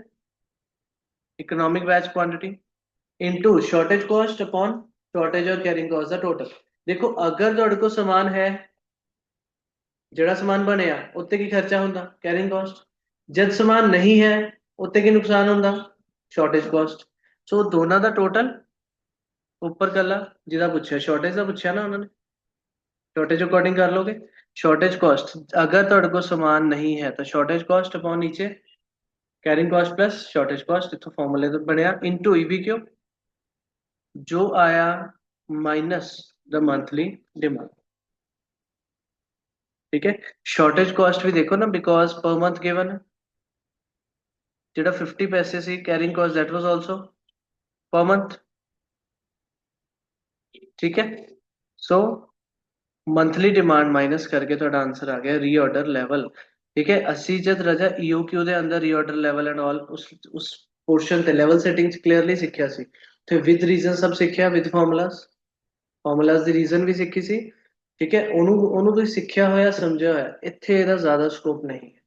economic batch quantity into shortage cost upon shortage और carrying cost ਦਾ total ਦੇਖੋ ਅਗਰ ਤੁਹਾਡੇ ਕੋਲ ਸਮਾਨ ਹੈ ਜਿਹੜਾ ਸਮਾਨ ਬਣਿਆ ਉੱਤੇ ਕੀ ਖਰਚਾ ਹੁੰਦਾ carrying cost ਜਦ ਸਮਾਨ ਨਹੀਂ ਹੈ ਉੱਤੇ ਕੀ ਨੁਕਸਾਨ ਹੁੰਦਾ shortage cost ਸੋ ਦੋਨਾਂ ਦਾ ਟੋਟਲ ਉੱਪਰ ਕੱਲਾ ਜਿਹਦਾ ਪੁੱਛਿਆ ਸ਼ਾਰਟੇਜ ਦਾ ਪੁੱਛਿਆ ਨਾ ਉਹਨਾਂ ਨੇ ਸ਼ਾਰਟੇਜ ਅਕॉर्डिंग कर लोगे शॉर्टेज कॉस्ट अगर ਤੁਹਾਡੇ ਕੋਲ ਸਮਾਨ नहीं है तो शॉर्टेज कॉस्ट अपॉन नीचे carrying cost plus shortage cost इतो फॉर्मूले तो बनया इनटू EBQ जो आया माइनस द मंथली डिमांड ठीक है शॉर्टेज कॉस्ट भी देखो ना बिकॉज पर मंथ गिवन है जेड़ा 50 पैसे सी carrying cost that was also per month ठीक है सो मंथली डिमांड माइनस करके थोड़ा आंसर आ गया रीऑर्डर लेवल ठीक है ਅਸੀਂ ਜਦ ਰਜਾ EOQ ਦੇ ਅੰਦਰ ਰੀਆਰਡਰ ਲੈਵਲ ਐਂਡ ਆਲ ਉਸ ਪੋਰਸ਼ਨ ਤੇ ਲੈਵਲ ਸੈਟਿੰਗਸ ਕਲੀਅਰਲੀ ਸਿੱਖਿਆ ਸੀ ਤੇ ਵਿਦ ਰੀਜ਼ਨ ਸਭ ਸਿੱਖਿਆ ਵਿਦ ਫਾਰਮੂਲਾਸ ਦੀ ਰੀਜ਼ਨ ਵੀ ਸਿੱਖੀ ਸੀ ਠੀਕ ਹੈ ਉਹਨੂੰ ਤੁਸੀਂ ਸਿੱਖਿਆ ਹੋਇਆ ਸਮਝਿਆ ਹੋਇਆ ਇੱਥੇ ਇਹਦਾ ਜ਼ਿਆਦਾ ਸਕੋਪ ਨਹੀਂ ਹੈ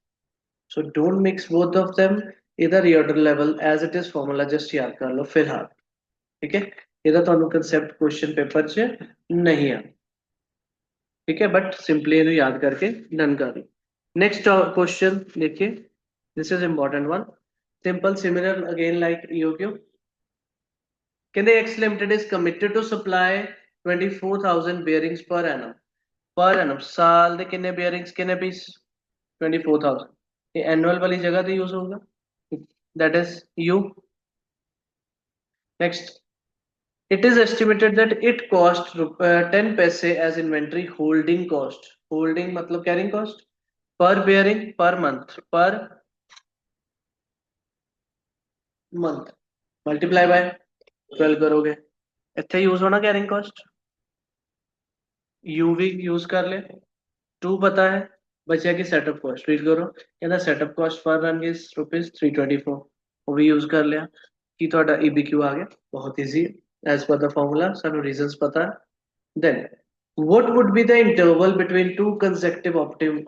so don't mix both of them ਇਹਦਾ reorder level as it is formula just ਯਾਦ ਕਰ ਲਓ ਫਿਲਹਾਲ ਠੀਕ ਹੈ ਇਹਦਾ ਤੁਹਾਨੂੰ ਕਨਸੈਪਟ क्वेश्चन पेपर 'ਚ नहीं ਆ ठीक है बट सिंपली इन्हें याद करके डन कर लो नेक्स्ट क्वेश्चन देखिए this is important one simple similar again like EOQ कहते X Limited is committed to supply 24,000 bearings per annum साल दे कितने bearings कितने पीस 24,000 ये एनुअल वाली जगह पे यूज होगा that is U next it is estimated that it cost 10 paise as inventory holding मतलब carrying cost per bearing per month per month multiply by 12 करोगे, ਇੱਥੇ यूज होना कैरिंग कॉस्ट, यू भी यूज कर ले, टू पता है, बचा की सेटअप कॉस्ट रीड करो, कहता setup cost per run is ₹324, वो भी यूज कर लिया कि ਤੁਹਾਡਾ EBQ आ गया, बहुत easy as per the formula, ਸਾਨੂੰ रीजंस पता है। Then what would be the interval between two consecutive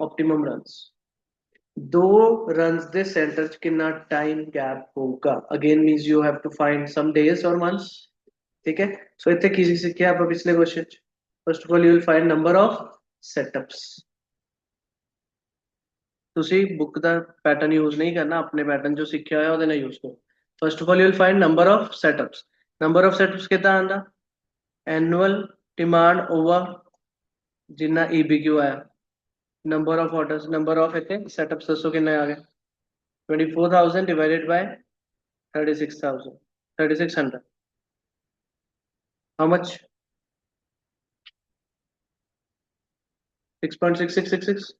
optimum runs, दो रन्स ਦੇ सेंटर ਚ कितना टाइम गैप होगा, again means you have to find some days और मंथ्स, ठीक है। सो ਇੱਥੇ ਕੀ ਸਿੱਖਿਆ ਆਪਾਂ ਪਿਛਲੇ क्वेश्चन ਚ, first of all you will find number of setups, ਤੁਸੀਂ ਬੁੱਕ ਦਾ ਪੈਟਰਨ ਯੂਜ਼ ਨਹੀਂ ਕਰਨਾ, ਆਪਣੇ ਪੈਟਰਨ ਜੋ ਸਿੱਖਿਆ ਹੋਇਆ ਉਹਦੇ ਨਾਲ ਯੂਜ਼ ਕਰੋ। First of all you will find number of setups, number of setups ਕਿੱਦਾਂ ਆਂਦਾ, ਐਨੂਅਲ ਡਿਮਾਂਡ ਓਵਰ ਜਿੰਨਾ EBQ ਆਇਆ, number of orders, number of ਇੱਥੇ ਸੈਟਅਪਸ ਦੱਸੋ ਕਿੰਨੇ ਆ ਗਏ, 24,000 divided by 36,000, 3600, how much, 6.6666,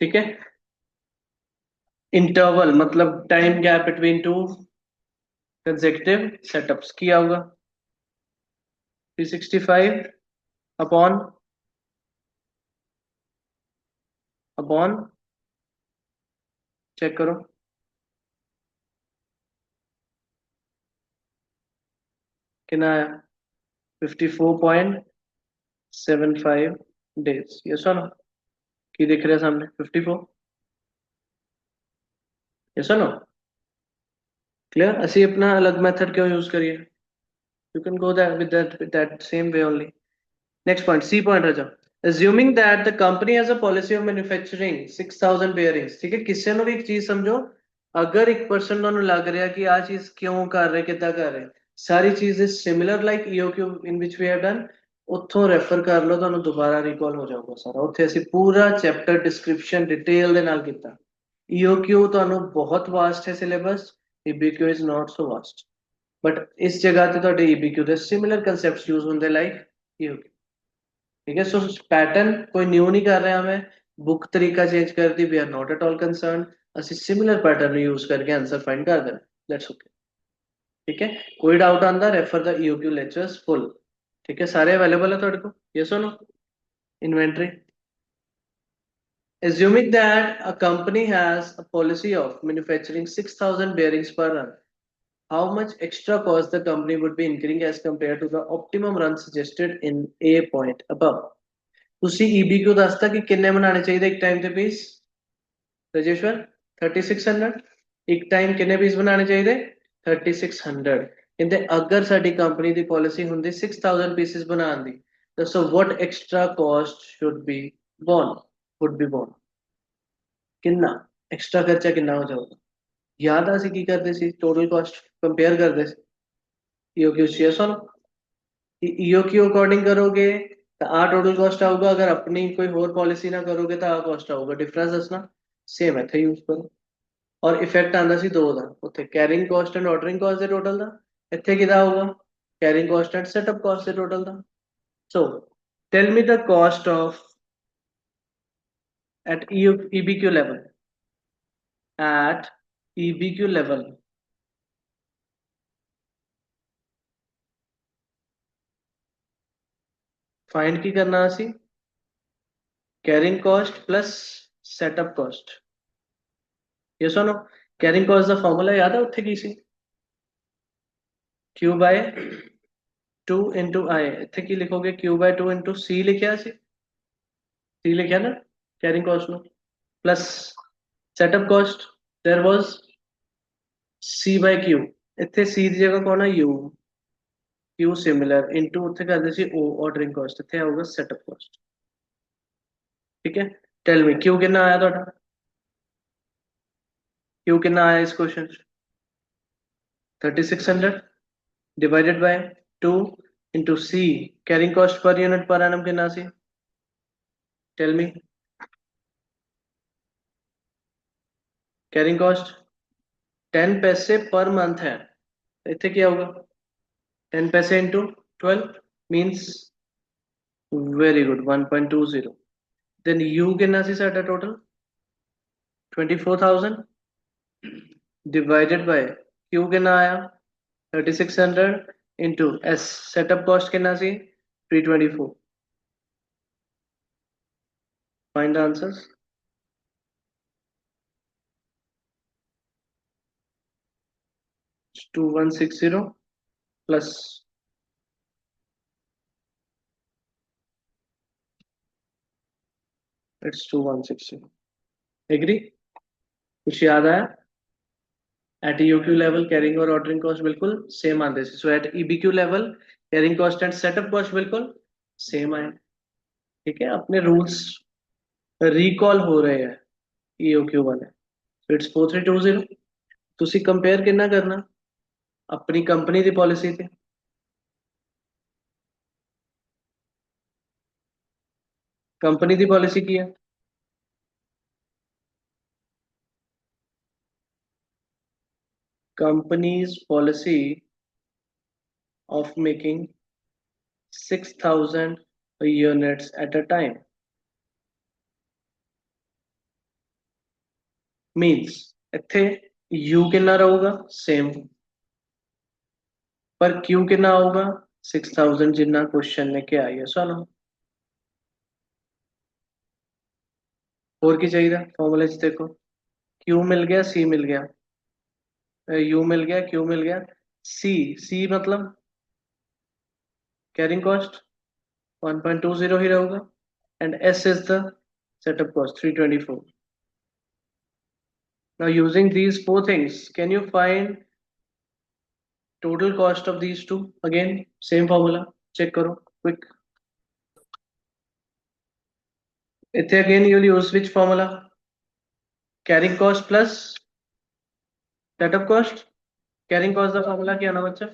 ठीक है। इंटरवल मतलब time gap between two consecutive setups किया होगा 365 अपॉन अपॉन चेक करो कितना आया, 54.75 डेज, ये सुनो की दिख रहा है सामने 54, ये सुनो क्लियर, असी अपना अलग मेथड क्यों यूज करिए, you can go that with that same way only. Next point, C point रह जाओ, assuming that the company has a policy of manufacturing 6,000 bearings, ठीक है, किसी ਨੂੰ ਵੀ ਇੱਕ ਚੀਜ਼ ਸਮਝੋ, ਅਗਰ ਇੱਕ ਪਰਸਨ ਤੁਹਾਨੂੰ ਲੱਗ ਰਿਹਾ ਕਿ ਆ ਚੀਜ਼ ਕਿਉਂ ਕਰ ਰਹੇ, ਕਿੱਦਾਂ ਕਰ ਰਹੇ, ਸਾਰੀ ਚੀਜ਼ is similar like EOQ in which we have done, ਉੱਥੋਂ ਰੈਫਰ ਕਰ ਲਓ, ਤੁਹਾਨੂੰ ਦੁਬਾਰਾ ਰਿਕਾਲ ਹੋ ਜਾਊਗਾ ਸਾਰਾ, ਉੱਥੇ ਅਸੀਂ ਪੂਰਾ ਚੈਪਟਰ ਡਿਸਕ੍ਰਿਪਸ਼ਨ ਡਿਟੇਲ ਦੇ ਨਾਲ ਕੀਤਾ। EOQ ਤੁਹਾਨੂੰ ਬਹੁਤ ਵਾਸਟ ਹੈ syllabus, EBQ is not so vast, but ਇਸ ਜਗ੍ਹਾ ਤੇ ਤੁਹਾਡੇ EBQ ਦੇ ਸਿਮਿਲਰ ਕਨਸੈਪਟਸ ਯੂਜ਼ ਹੁੰਦੇ ਲਾਈਕ EOQ, ठीक है। सो पैटर्न कोई न्यू नहीं कर रहे हमें, बुक तरीका चेंज कर दी, we are not at all concern, ਅਸੀਂ सिमिलर पैटर्न यूज करके आंसर फाइंड कर देना, दैट्स ओके, ठीक है। कोई डाउट आंदा refer the EOQ lectures full, ठीक है, सारे अवेलेबल है ਤੁਹਾਡੇ ਕੋਲ, यस और no, inventory, assuming that a company has a policy of manufacturing 6,000 bearings per run, how much extra cost the company would be incurring as compared to the optimum run suggested in A point above, ਤੁਸੀਂ EBQ ਦੱਸਤਾ ਕਿ ਕਿੰਨੇ ਬਣਾਉਣੇ ਚਾਹੀਦੇ ਇੱਕ time ਤੇ piece, ਰਜੇਸ਼ਵਰ 3600, ਇੱਕ time ਕਿੰਨੇ ਪੀਸ ਬਣਾਉਣੇ ਚਾਹੀਦੇ 3600, ਕਹਿੰਦੇ ਅਗਰ ਸਾਡੀ ਕੰਪਨੀ ਦੀ ਪਾਲਿਸੀ ਹੁੰਦੀ 6000 ਪੀਸਿਸ ਬਣਾਉਣ ਦੀ, ਦੱਸੋ what extra cost should be borne, would be borne, ਕਿੰਨਾ ਐਕਸਟਰਾ ਖਰਚਾ ਕਿੰਨਾ ਹੋ ਜਾਊਗਾ, ਯਾਦ ਆ ਅਸੀਂ ਕੀ ਕਰਦੇ ਸੀ, ਟੋਟਲ ਕਾਸਟ ਕੰਪੇਅਰ ਕਰਦੇ ਸੀ, EOQ शेयर सुनो कि EOQ अकॉर्डिंग करोगे तो आ टोटल कॉस्ट आऊगा, अगर अपनी कोई और पॉलिसी ना करोगे तो आ कॉस्ट आऊगा, डिफरेंस दसना, सेम इथे यूज करो। और इफेक्ट आंदा सी दो दा, उत्थे carrying cost and ordering cost दे टोटल दा, इथे किदा आऊगा carrying cost and setup cost दे टोटल दा। So tell me the cost of at EBQ level, at EBQ level, find की करना सी carrying cost plus setup cost, ये सुनो कैरिंग कॉस्ट दा फार्मूला याद है उत्थे की सी, Q बाय 2 इंटू आई, इतने की लिखोगे Q बाय 2 इंटू सी लिखा सी, सी लिखा ना carrying cost no, plus setup cost there was C by Q, इतने C की जगह कौन है U, Q सिमिलर इंटू उत्थे कर दे सी O ऑर्डरिंग कॉस्ट, इतने आऊगा सेटअप कॉस्ट, ठीक है। टेल मी Q कितना आया ਤੁਹਾਡਾ, Q कितना आया इस question 3600 divided by 2 into C, carrying cost per unit per annum कितना सी, टेल मी कैरिंग कॉस्ट 10 पैसे पर मंथ है, इतने क्या होगा 10 पैसे into 12 means very good 1.20, then U कितना सी साडा टोटल 24,000 डिवाइडेड बाय क्यू कितना आया 3600 इंटू एस सेटअप कॉस्ट कितना सी 324 find the answers 2160 plus it's 2160 agree कुछ याद आया एट ईओक्यू लेवल कैरिंग और ऑर्डरिंग कॉस्ट बिल्कुल सेम आते थे so at EBQ level carrying cost and setup cost बिल्कुल सेम आए ठीक है अपने रूल्स रिकॉल हो रहे हैं ईओक्यू वाले इट्स 4320 ਤੁਸੀਂ ਕੰਪੇਅਰ ਕਿੰਨਾ ਕਰਨਾ ਆਪਣੀ ਕੰਪਨੀ ਦੀ ਪਾਲਿਸੀ ਤੇ ਕੰਪਨੀ ਦੀ ਪਾਲਿਸੀ ਕੀ ਹੈ companies policy of making 6000 units at a time means ਇੱਥੇ U ਕਿੰਨਾ ਰਹੂਗਾ same पर Q कितना होगा 6000 जिन्ना क्वेश्चन ने क्या है सुनो और की चाहिए फॉर्मूले देखो Q मिल गया C मिल गया U मिल गया Q मिल गया C C मतलब कैरिंग कॉस्ट 1.20 ही रहेगा and S is the setup cost 324 now using these four things can you find total cost of these two again same formula check करो quick इतने again you will use which formula carrying cost plus setup cost carrying cost the formula क्या ना बच्चा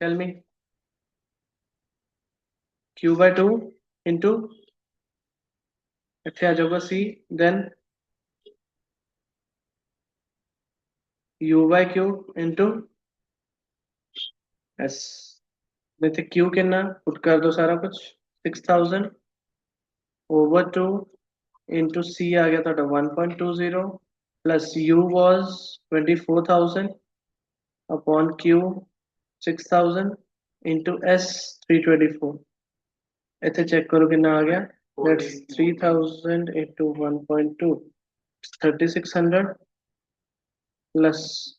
tell me q by 2 into इतने आ जाएगा c then u by q into s नहीं तो q कितना पुट कर दो सारा कुछ 6000 over 2 into c आ गया था 1.20 plus u was 24000 upon q 6000 into s 324 इसे चेक करो कितना आ गया that's 3000 into 1.2 3600 plus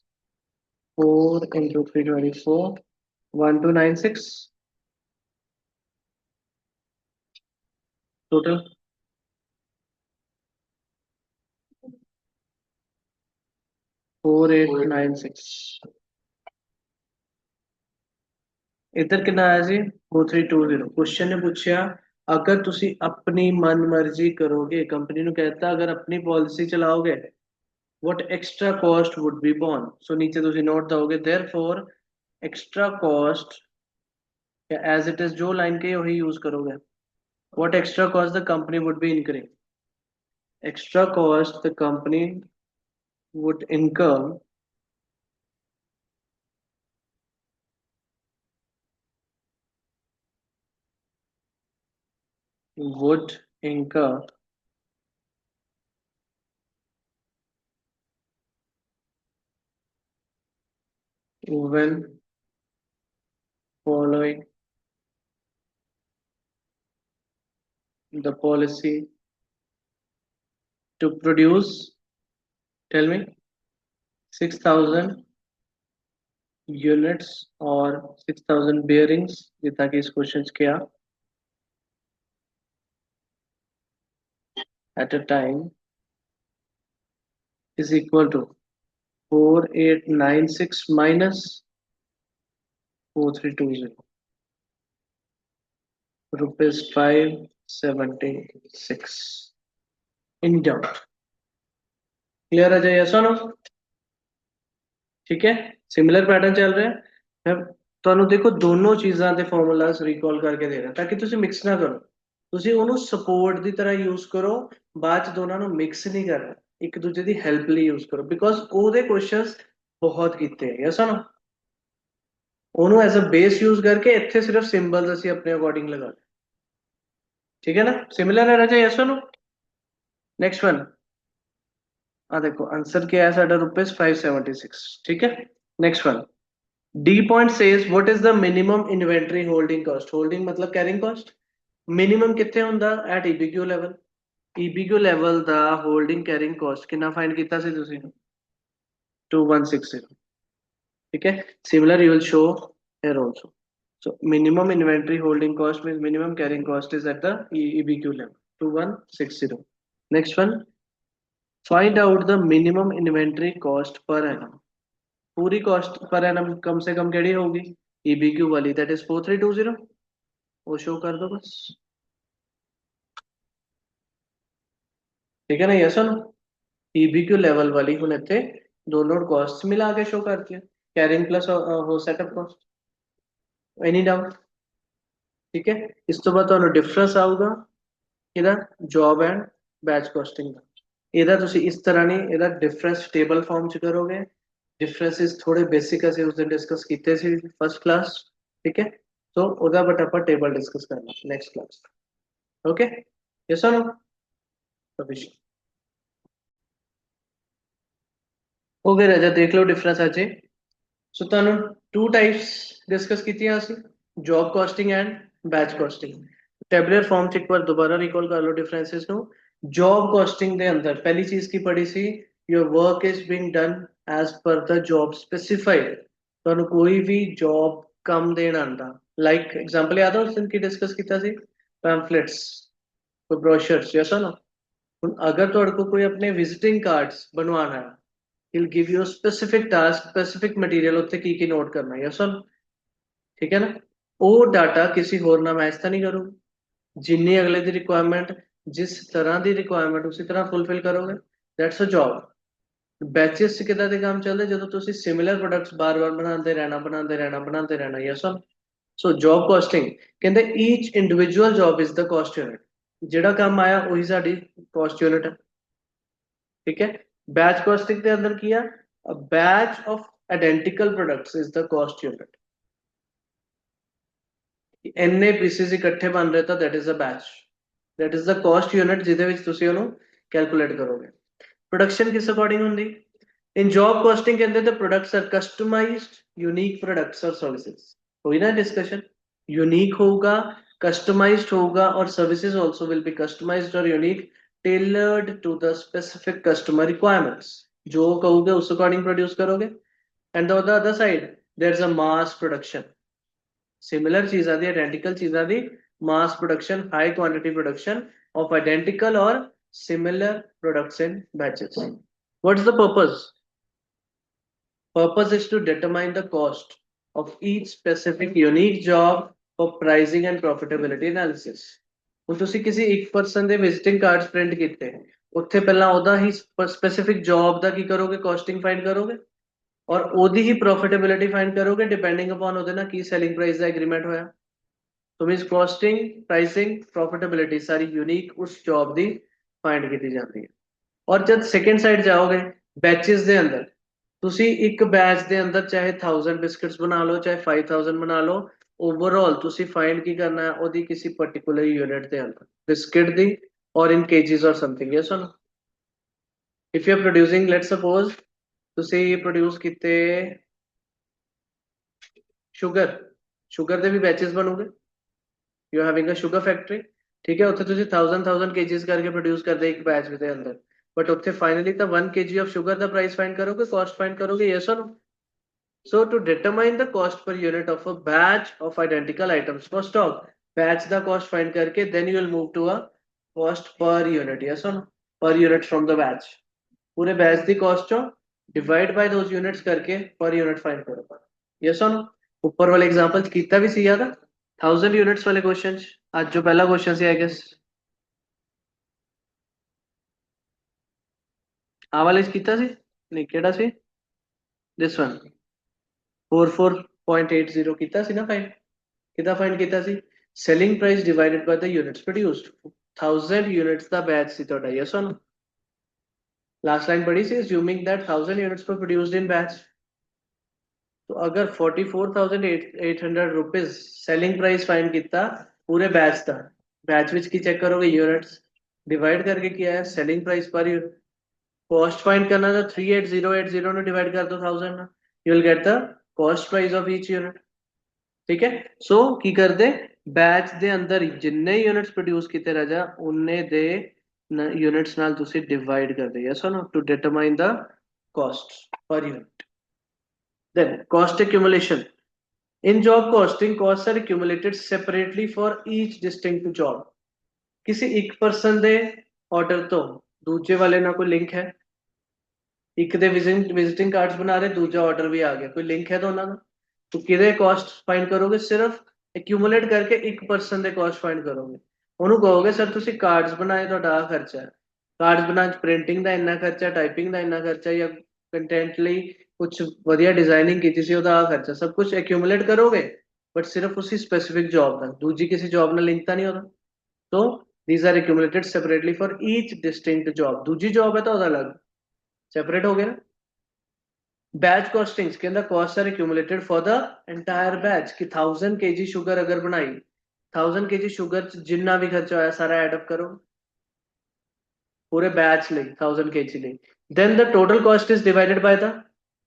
4 into 324 1296 total 4896 इधर कितना आया जी 4320 क्वेश्चन ने पूछा अगर ਤੁਸੀਂ अपनी मन मर्जी करोगे कंपनी ਨੂੰ कहता अगर अपनी पॉलिसी चलाओगे what extra cost would be borne so नीचे ਤੁਸੀਂ नोट दोगे therefore extra cost as it is जो लाइन के वही यूज करोगे what extra cost the company would be incurring extra cost the company would incur would incur when following the policy to produce tell me 6000 units or 6000 bearings जितना कि इस question किया at a time is equal to 4896 minus 4320 rupees 576 in doubt clear है yes or no ਠੀਕ ਹੈ similar pattern ਚੱਲ ਰਿਹਾ ਮੈਂ ਤੁਹਾਨੂੰ ਦੇਖੋ ਦੋਨੋਂ ਚੀਜ਼ਾਂ ਦੇ ਫਾਰਮੂਲਾਸ ਰੀਕਾਲ ਕਰਕੇ ਦੇ ਰਿਹਾ ਤਾਂ ਕਿ ਤੁਸੀਂ ਮਿਕਸ ਨਾ ਕਰੋ ਤੁਸੀਂ ਉਹਨੂੰ ਸਪੋਰਟ ਦੀ ਤਰ੍ਹਾਂ ਯੂਜ਼ ਕਰੋ ਬਾਅਦ ਚ ਦੋਨਾਂ ਨੂੰ ਮਿਕਸ ਨਹੀਂ ਕਰਨਾ ਇੱਕ ਦੂਜੇ ਦੀ ਹੈਲਪ ਲਈ ਯੂਜ਼ ਕਰੋ ਬਿਕੋਜ਼ ਉਹਦੇ ਕੁਐਸਚਨਸ ਬਹੁਤ ਕੀਤੇ ਹੈ ਯਸ ਨਾ ਉਹਨੂੰ ਐਜ਼ ਅ ਬੇਸ ਯੂਜ਼ ਕਰਕੇ ਇੱਥੇ ਸਿਰਫ ਸਿੰਬਲਸ ਅਸੀਂ ਆਪਣੇ ਅਕੋਰਡਿੰਗ ਲਗਾ ठीक है ना सिमिलर है राजा यस नो नेक्स्ट वन देखो आंसर क्या है साडा ₹576, ठीक है। Next one, D point says what is the minimum inventory holding cost. Holding मतलब कैरिंग कॉस्ट। मिनिमम कितने ਹੁੰਦਾ at EBQ level. EBQ level ਦਾ ਹੋਲਡਿੰਗ ਕੈਰਿੰਗ ਕਾਸਟ ਕਿੰਨਾ ਫਾਈਂਡ ਕੀਤਾ ਸੀ ਤੁਸੀਂ? 2160, ठीक है। Similar you will show here also. So minimum inventory holding cost means minimum carrying cost is at the EBQ level 2160. Next one, find out the minimum inventory cost per annum. पूरी cost per annum कम से कम केड़ी होगी? EBQ वाली, that is 4320। वो show कर दो बस, ठीक है ना, यस और नो। EBQ लेवल वाली ਹੁਣ ਇੱਥੇ दोनों costs मिला के शो करती है, carrying plus हो setup cost। Any doubt? ठीक है। इस तो बाद ਤੁਹਾਨੂੰ डिफरेंस ਆਊਗਾ ਇਹਦਾ ਜੌਬ ਐਂਡ ਬੈਚ ਕੋਸਟਿੰਗ ਦਾ। ਇਹਦਾ ਤੁਸੀਂ ਇਸ ਤਰ੍ਹਾਂ ਨਹੀਂ, ਇਹਦਾ ਡਿਫਰੈਂਸ ਟੇਬਲ ਫਾਰਮ ਚ ਕਰੋਗੇ। ਡਿਫਰੈਂਸਿਸ ਥੋੜੇ ਬੇਸਿਕ ਅਸੀਂ ਉਸ ਦਿਨ ਡਿਸਕਸ ਕੀਤੇ ਸੀ ਫਸਟ ਕਲਾਸ, ਠੀਕ ਹੈ। ਸੋ ਉਹਦਾ ਬਟ ਆਪਾਂ ਟੇਬਲ ਡਿਸਕਸ ਕਰਨਾ ਨੈਕਸਟ ਕਲਾਸ, ਓਕੇ। ਯੈਸ অর নো? ਸਫੀਸ਼ੀਐਂਟ ਹੋ ਗਿਆ ਰਾਜਾ, ਦੇਖ ਲਓ ਡਿਫਰੈਂਸ ਅੱਜ। ਸੋ ਤੁਹਾਨੂੰ ਟੂ ਟਾਈਪਸ ਡਿਸਕਸ ਕੀਤੀਆਂ ਅਸੀਂ, job costing and batch costing. Tabular form ਚ ਇੱਕ ਵਾਰ ਦੁਬਾਰਾ ਰਿਕਾਲ ਕਰ ਲਓ ਡਿਫਰੈਂਸਿਸ ਨੂੰ। ਜੌਬ ਕਾਸਟਿੰਗ ਦੇ ਅੰਦਰ ਪਹਿਲੀ ਚੀਜ਼ ਕੀ ਪੜੀ ਸੀ? Your work is being done as per the job specified. ਤੁਹਾਨੂੰ ਕੋਈ ਵੀ ਜੌਬ ਕੰਮ ਦੇਣ ਆਂਦਾ, ਲਾਈਕ ਐਗਜ਼ਾਮਪਲ ਯਾਦ ਆ ਉਸ ਦਿਨ ਕੀ ਡਿਸਕਸ ਕੀਤਾ ਸੀ? ਪੈਂਫਲੇਟਸ, ਕੋਈ ਬ੍ਰੋਸ਼ਰਸ, ਯੈਸ অর नो। ਹੁਣ ਅਗਰ ਤੁਹਾਡੇ ਕੋਲ ਕੋਈ ਆਪਣੇ ਵਿਜ਼ਿਟਿੰਗ ਕਾਰड्स ਬਣਵਾਉਣਾ ਹੈ, he'll give you a specific task, specific material ਉੱਥੇ ਕੀ ਕੀ ਨੋਟ ਕਰਨਾ ਹੈ, ਯੈਸ অর नो, ਠੀਕ ਹੈ ਨਾ। ਉਹ ਡਾਟਾ ਕਿਸੇ ਹੋਰ ਨਾਲ ਮੈਚ ਤਾਂ ਨਹੀਂ ਕਰੂਗਾ। ਜਿੰਨੀ ਅਗਲੇ ਦੀ ਰਿਕੁਆਇਰਮੈਂਟ, ਜਿਸ ਤਰ੍ਹਾਂ ਦੀ ਰਿਕੁਆਇਰਮੈਂਟ ਉਸੇ ਤਰ੍ਹਾਂ ਫੁੱਲਫਿਲ ਕਰੋਗੇ, ਦੈਟਸ ਅ ਜੌਬ। ਬੈਚਿਸ ਚ ਕਿਦਾਂ ਦੇ ਕੰਮ ਚੱਲਦੇ? ਜਦੋਂ ਤੁਸੀਂ ਸਿਮਿਲਰ ਪ੍ਰੋਡਕਟਸ ਬਾਰ-ਬਾਰ ਬਣਾਉਂਦੇ ਰਹਿਣਾ, ਯੈਸ ਔਰ। ਸੋ ਜੌਬ ਕਾਸਟਿੰਗ ਕਹਿੰਦੇ each individual job is the cost unit. ਜਿਹੜਾ ਕੰਮ ਆਇਆ ਉਹੀ ਸਾਡੀ ਕਾਸਟ ਯੂਨਿਟ ਹੈ, ਠੀਕ ਹੈ। बैच कॉस्टिंग के अंदर किया, a batch of identical products is the cost unit। ਇੰਨੇ ਪੀਸਿਸ ਇਕੱਠੇ ਬਣ ਰਹੇ ਤਾਂ that is a batch, that is the cost unit ਜਿਹਦੇ ਵਿੱਚ ਤੁਸੀਂ ਉਹਨੂੰ ਕੈਲਕੂਲੇਟ ਕਰੋਗੇ। प्रोडक्शन किस अकॉर्डिंग होंगी? इन जॉब कॉस्टिंग के अंदर the products are customized unique products और services। हुई ना डिस्कशन? यूनिक होगा, कस्टमाइज्ड होगा, और services also will be customized और unique, tailored to the specific customer requirements। जो कहोगे उस अकॉर्डिंग प्रोड्यूस करोगे। And the other side there is a mass production. Similar चीज़ां दी, आइडेंटिकल चीज़ां दी mass production, high quantity production of identical or similar products in batches। What's the purpose? Purpose is to determine the cost of each specific unique job for pricing and profitability analysis। ਹੁਣ ਤੁਸੀਂ ਕਿਸੇ ਇੱਕ person ਦੇ visiting cards print ਕੀਤੇ, ਉੱਥੇ ਪਹਿਲਾਂ ਉਹਦਾ ਹੀ specific job ਦਾ ਕੀ ਕਰੋਗੇ? ਕਾਸਟਿੰਗ ਫਾਈਂਡ ਕਰੋਗੇ, ਔਰ ਉਹਦੀ ਹੀ ਪ੍ਰੋਫਿਟੇਬਿਲਿਟੀ ਫਾਈਂਡ ਕਰੋਗੇ ਡਿਪੈਂਡਿੰਗ ਅਪਨ ਉਹਦੇ ਨਾਲ ਕੀ ਸੈਲਿੰਗ ਪ੍ਰਾਈਸ ਦਾ ਐਗਰੀਮੈਂਟ ਹੋਇਆ। तो मींस कॉस्टिंग, प्राइसिंग, प्रॉफिटेबिलिटी सारी यूनिक उस जॉब दी फाइंड की जाती है। और जब सेकंड साइड जाओगे बैचेस दे अंदर, तुसी एक बैच दे अंदर चाहे 1000 बिस्किट्स बना लो, चाहे 5000 बना लो, ओवरऑल तुसी फाइंड की करना है ओदी किसी पर्टिकुलर यूनिट दे अंदर बिस्किट दी, और इन केजीज और समथिंग, यस और no. If you are producing, let's suppose तुसी प्रोड्यूस किते शुगर, शुगर दे भी बैचेस बनोगे। You having a sugar factory, ठीक है। उत्थे तुसी 1000 केजीज करके प्रोड्यूस करदे एक बैच दे अंदर, बट उत्थे फाइनली तो 1 केजी ऑफ शुगर दा प्राइस फाइंड करोगे, कॉस्ट फाइंड करोगे, यस और no. So to determine the cost per unit of a batch of identical items for stock, batch दा कॉस्ट फाइंड करके then you will move to a cost per unit, yes और no. Per unit from the batch, पूरे batch दी cost चो divide by those units करके per unit find करो, yes और no. ऊपर वाले एग्जांपल कीता भी सी याद है 1000 यूनिट्स वाले क्वेश्चन। आज जो पहला क्वेश्चन सी आई गेस आ वाले कीता सी, नहीं केड़ा सी, दिस वन 44.80 कीता सी ना फाइंड। कितना फाइंड कीता सी? Selling price divided by the units produced. 1000 units दा बैच सी ਤੁਹਾਡਾ, यस और नो। लास्ट लाइन पढ़ी सी, assuming that 1000 units were produced in batch। तो अगर 44,800 रुपीज सेलिंग प्राइस फाइंड किया पूरे बैच का, बैच विच की चेक करोगे यूनिट्स डिवाइड करके किया है selling price per unit, cost find करना था 38080 ने डिवाइड कर दो 1000 ना, you will get the cost price of each unit. ठीक है, सो की कर दे बैच ਦੇ ਅੰਦਰ ਜਿੰਨੇ ਯੂਨਿਟਸ ਪ੍ਰੋਡਿਊਸ ਕੀਤੇ ਰਾਜਾ ਉਹਨੇ ਦੇ ਯੂਨਿਟਸ ਨਾਲ ਤੁਸੀਂ ਡਿਵਾਈਡ ਕਰ ਦੇ yes or no to determine the cost per unit. Then cost accumulation. In job costing, costs are accumulated separately for each distinct job. किसी एक पर्सन ਦੇ ਆਰਡਰ ਤੋਂ ਦੂਜੇ ਵਾਲੇ ਨਾਲ ਕੋਈ ਲਿੰਕ ਹੈ, ਇੱਕ ਦੇ ਵਿਜ਼ਿਟਿੰਗ ਕਾਰਡਸ ਬਣਾ ਰਹੇ, ਦੂਜਾ ਆਰਡਰ ਵੀ ਆ ਗਿਆ, ਕੋਈ ਲਿੰਕ ਹੈ ਦੋਨਾਂ ਦਾ, तो किधे कॉस्ट फाइंड करोगे, सिर्फ एक्यूमुलेट करके एक पर्सन दे कॉस्ट फाइंड करोगे। ਉਹਨੂੰ ਕਹੋਗੇ ਸਰ ਤੁਸੀਂ ਕਾਰਡਸ ਬਣਾਏ, ਤੁਹਾਡਾ ਆ ਖਰਚਾ ਹੈ, ਕਾਰਡਸ ਬਣਾਉਣ ਚ ਪ੍ਰਿੰਟਿੰਗ ਦਾ ਇੰਨਾ ਖਰਚਾ, ਟਾਈਪਿੰਗ ਦਾ ਇੰਨਾ ਖਰਚਾ, ਜਾਂ ਕੰਟੈਂਟ ਲਈ ਕੁਝ ਵਧੀਆ ਡਿਜ਼ਾਈਨਿੰਗ ਕੀਤੀ ਸੀ ਉਹਦਾ ਆ ਖਰਚਾ, ਸਭ ਕੁਝ ਐਕਿਊਮੂਲੇਟ ਕਰੋਗੇ ਬਟ ਸਿਰਫ ਉਸੇ ਸਪੈਸਿਫਿਕ ਜੌਬ ਦਾ, ਦੂਜੀ ਕਿਸੇ ਜੌਬ ਨਾਲ ਲਿੰਕ ਤਾਂ ਨਹੀਂ ਉਹਦਾ। ਸੋ these are accumulated separately for each distinct job। दूजी जॉब है तो अलग सेपरेट हो गया ना। बैच कॉस्टिंग्स के अंदर cost are accumulated for the entire batch कि 1000 kg शुगर अगर बनाई, 1000 kg शुगर जिन्ना भी खर्चा होया सारा ऐड अप करो पूरे बैच ਲਈ 1000 kg ਲਈ, then the total cost is divided by the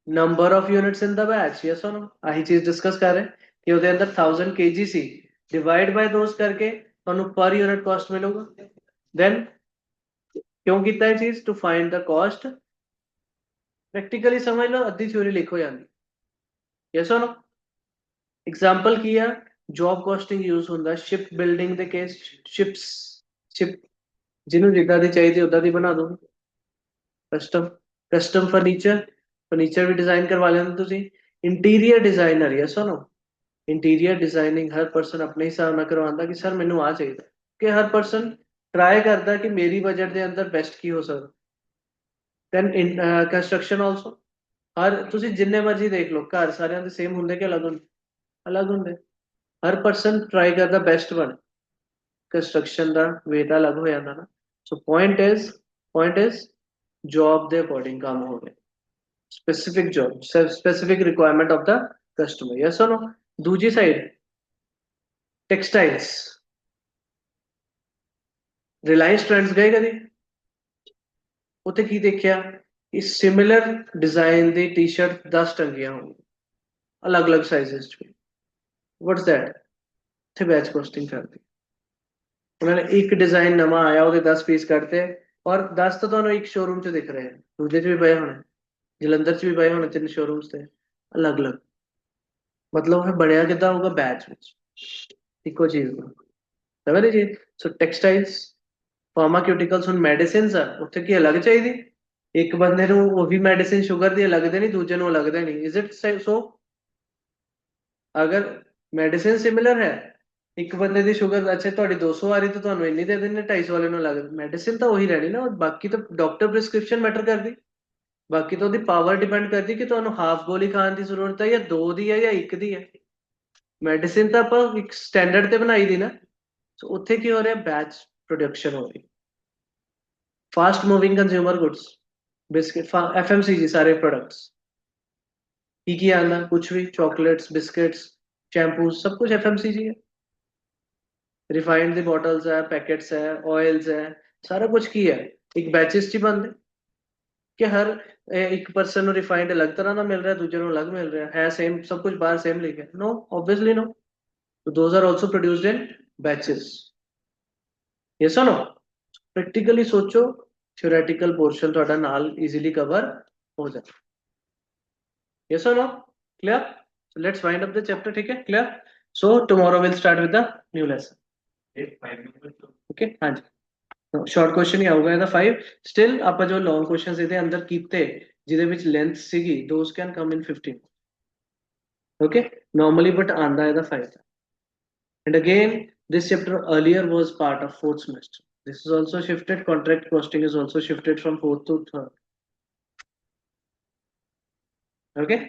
number of units in the batch। yes or no, ਆਹੀ ਚੀਜ਼ ਡਿਸਕਸ ਕਰ ਰਹੇ ਕਿ ਉਹਦੇ ਅੰਦਰ 1000 kg ਸੀ, डिवाइड बाय दोस करके ਤੁਹਾਨੂੰ पर यूनिट कॉस्ट मिलेगा। then क्यों ਕੀਤਾ ਇਹ ਚੀਜ਼, to find the cost. Practically समझ लो अद्धी थ्योरी लिखो ਜਾਂਦੀ। यस और नो, एग्जांपल की है जॉब कॉस्टिंग यूज ਹੁੰਦਾ शिप बिल्डिंग ਦੇ केस, शिप्स शिप ਜਿਹਨੂੰ ਜਿੱਦਾਂ ਦੀ ਚਾਹੀਦੀ ਉਦਾਂ ਦੀ ਬਣਾ ਦੋ। ਕਸਟਮ ਫਰਨੀਚਰ ਵੀ ਡਿਜ਼ਾਈਨ ਕਰਵਾ ਲੈਂਦੇ ਤੁਸੀਂ। ਇੰਟੀਰੀਅਰ ਡਿਜ਼ਾਈਨਰ, ਯਸ और नो, ਇੰਟੀਰੀਅਰ ਡਿਜ਼ਾਈਨਿੰਗ ਹਰ ਪਰਸਨ ਆਪਣੇ ਹਿਸਾਬ ਨਾਲ ਕਰਵਾਉਂਦਾ ਕਿ ਸਰ ਮੈਨੂੰ ਆ ਚਾਹੀਦਾ, ਕਿ ਹਰ ਪਰਸਨ ਟਰਾਈ ਕਰਦਾ ਕਿ ਮੇਰੀ ਬਜਟ ਦੇ ਅੰਦਰ ਬੈਸਟ ਕੀ ਹੋ ਸਕਦਾ। ਦੈਨ ਕੰਸਟਰਕਸ਼ਨ ਆਲਸੋ, ਹਰ ਤੁਸੀਂ ਜਿੰਨੇ ਮਰਜ਼ੀ ਦੇਖ ਲਓ ਘਰ ਸਾਰਿਆਂ ਦੇ ਸੇਮ ਹੁੰਦੇ ਕਿ ਅਲੱਗ ਹੁੰਦੇ, ਅਲੱਗ ਹੁੰਦੇ, ਹਰ ਪਰਸਨ ਟਰਾਈ ਕਰਦਾ ਬੈਸਟ ਬਣ। ਕੰਸਟਰਕਸ਼ਨ ਦਾ ਵੇ ਤਾਂ ਅਲੱਗ ਹੋ ਜਾਂਦਾ ਨਾ। ਸੋ ਪੁਆਇੰਟ ਇਜ਼ ਜੌਬ ਦੇ ਅਕੋਰਡਿੰਗ ਕੰਮ ਹੋ ਰਿਹਾ, specific job, specific requirement of the customer. Yes और नो। दूसरी साइड टेक्सटाइल्स, रिलायंस ट्रेंड्स गए कभी, ਉੱਥੇ ਕੀ ਦੇਖਿਆ ਕਿ ਸਿਮਿਲਰ ਡਿਜ਼ਾਈਨ ਦੀ ਟੀ-ਸ਼ਰਟ 10 ਟੰਗੀਆਂ ਹੋਣ ਅਲੱਗ-ਅਲੱਗ ਸਾਈਜ਼ਸ ਚ। ਵਾਟਸ ਦੈਟ, ਉੱਥੇ ਬੈਚ ਕੋਸਟਿੰਗ ਕਰਦੀ। ਉਹਨਾਂ ਨੇ ਇੱਕ ਡਿਜ਼ਾਈਨ ਨਵਾਂ ਆਇਆ ਉਹਦੇ 10 ਪੀਸ ਕੱਢਤੇ, ਔਰ 10 ਤਾਂ ਤੁਹਾਨੂੰ ਇੱਕ ਸ਼ੋਰੂਮ ਚ ਦਿਖ ਰਹੇ, ਦੂਜੇ ਚ ਵੀ ਪਏ ਹੋਣੇ, ਜਲੰਧਰ ਚ ਵੀ ਪਏ ਹੋਣੇ 3 ਸ਼ੋਰੂਮਸ ਤੇ ਅਲੱਗ-ਅਲੱਗ। मतलब है बढ़िया कितना होगा बैच ਵਿੱਚ ਇੱਕੋ ਚੀਜ਼ ਨੂੰ ਸਮਝ ਜੀ। ਸੋ ਟੈਕਸਟਾਈਲਸ, ਫਾਰਮਾਕਿਊਟੀਕਲਸ, ਹੁਣ ਮੈਡੀਸਿਨਸ ਆ ਉੱਥੇ ਕੀ ਅਲੱਗ ਚਾਹੀਦੀ, ਇੱਕ ਬੰਦੇ ਨੂੰ ਉਹ ਵੀ ਮੈਡੀਸਿਨ ਸ਼ੂਗਰ ਦੀ ਅਲੱਗ ਦੇਣੀ, ਦੂਜੇ ਨੂੰ ਅਲੱਗ ਦੇਣੀ। ਇਜ਼ ਇਟ ਸੋ, ਅਗਰ ਮੈਡੀਸਿਨ ਸਿਮਿਲਰ ਹੈ, ਇੱਕ ਬੰਦੇ ਦੀ ਸ਼ੂਗਰ ਅੱਛਾ ਤੁਹਾਡੀ 200 ਆ ਰਹੀ ਤਾਂ ਤੁਹਾਨੂੰ ਇੰਨੀ ਦੇ ਦੇਣੀ, 250 ਵਾਲੇ ਨੂੰ ਅਲੱਗ, ਮੈਡੀਸਿਨ ਤਾਂ ਉਹੀ ਰਹਿਣੀ ਨਾ। ਬਾਕੀ ਤਾਂ ਡਾਕਟਰ ਪ੍ਰਿਸਕ੍ਰਿਪਸ਼ਨ ਮੈਟਰ ਕਰਦੀ, ਬਾਕੀ ਤਾਂ ਉਹਦੀ ਪਾਵਰ ਡਿਪੈਂਡ ਕਰਦੀ ਕਿ ਤੁਹਾਨੂੰ ਹਾਫ ਗੋਲੀ ਖਾਣ ਦੀ ਜ਼ਰੂਰਤ ਹੈ ਜਾਂ 2 ਦੀ ਹੈ ਜਾਂ 1 ਦੀ ਹੈ। ਮੈਡੀਸਿਨ ਤਾਂ ਆਪਾਂ ਇੱਕ ਸਟੈਂਡਰਡ ਤੇ ਬਣਾਈ ਦੀ ਨਾ। ਸੋ ਉੱਥੇ ਕੀ ਹੋ ਰਿਹਾ, ਬੈਚ ਪ੍ਰੋਡਕਸ਼ਨ ਹੋ ਰਹੀ। Fast moving consumer goods, biscuit, FMCG ਸਾਰੇ ਪ੍ਰੋਡਕਟਸ ਕੀ ਆਉਂਦਾ, ਕੁਝ ਵੀ ਚॉकलेट्स, ਬਿਸਕਿट्स, शैम्पूज, सब कुछ FMCG है। रिफाइंड दी बॉटल्स है, पैकेट्स है, ऑयल्स है, सारा कुछ की है एक बैचेस च बंद है कि हर एक पर्सन ਨੂੰ ਰਿਫਾਈंड ਅਲੱਗ ਤਰ੍ਹਾਂ ਦਾ ਮਿਲ ਰਿਹਾ, ਦੂਜੇ ਨੂੰ ਅਲੱਗ ਮਿਲ ਰਿਹਾ ਹੈ, ਸੇਮ ਸਭ ਕੁਝ ਬਾਹਰ ਸੇਮ ਲਿਖਿਆ, no obviously no. so those are also produced in batches। yes or no। Practically सोचो, थ्योरेटिकल पोर्शन ਤੁਹਾਡਾ ਨਾਲ इजीली कवर हो जाए। yes or no, clear। so let's wind up the chapter, ठीक है, clear। so tomorrow we'll start with the new lesson। okay हाँ जी, short question ਹੀ ਆਊਗਾ ਇਹਦਾ 5। ਸਟਿਲ ਆਪਾਂ ਜੋ ਲੌਂਗ ਕੁਐਸਚਨਸ ਇਹਦੇ ਅੰਦਰ ਕੀਤੇ ਜਿਹਦੇ ਵਿੱਚ ਲੈਂਥ ਸੀਗੀ, those can come in 15। Okay, normally but ਆਂਦਾ ਇਹਦਾ 5। And again this chapter earlier was part of 4th semester, this is also shifted, contract costing is also shifted from 4th to 3rd। okay।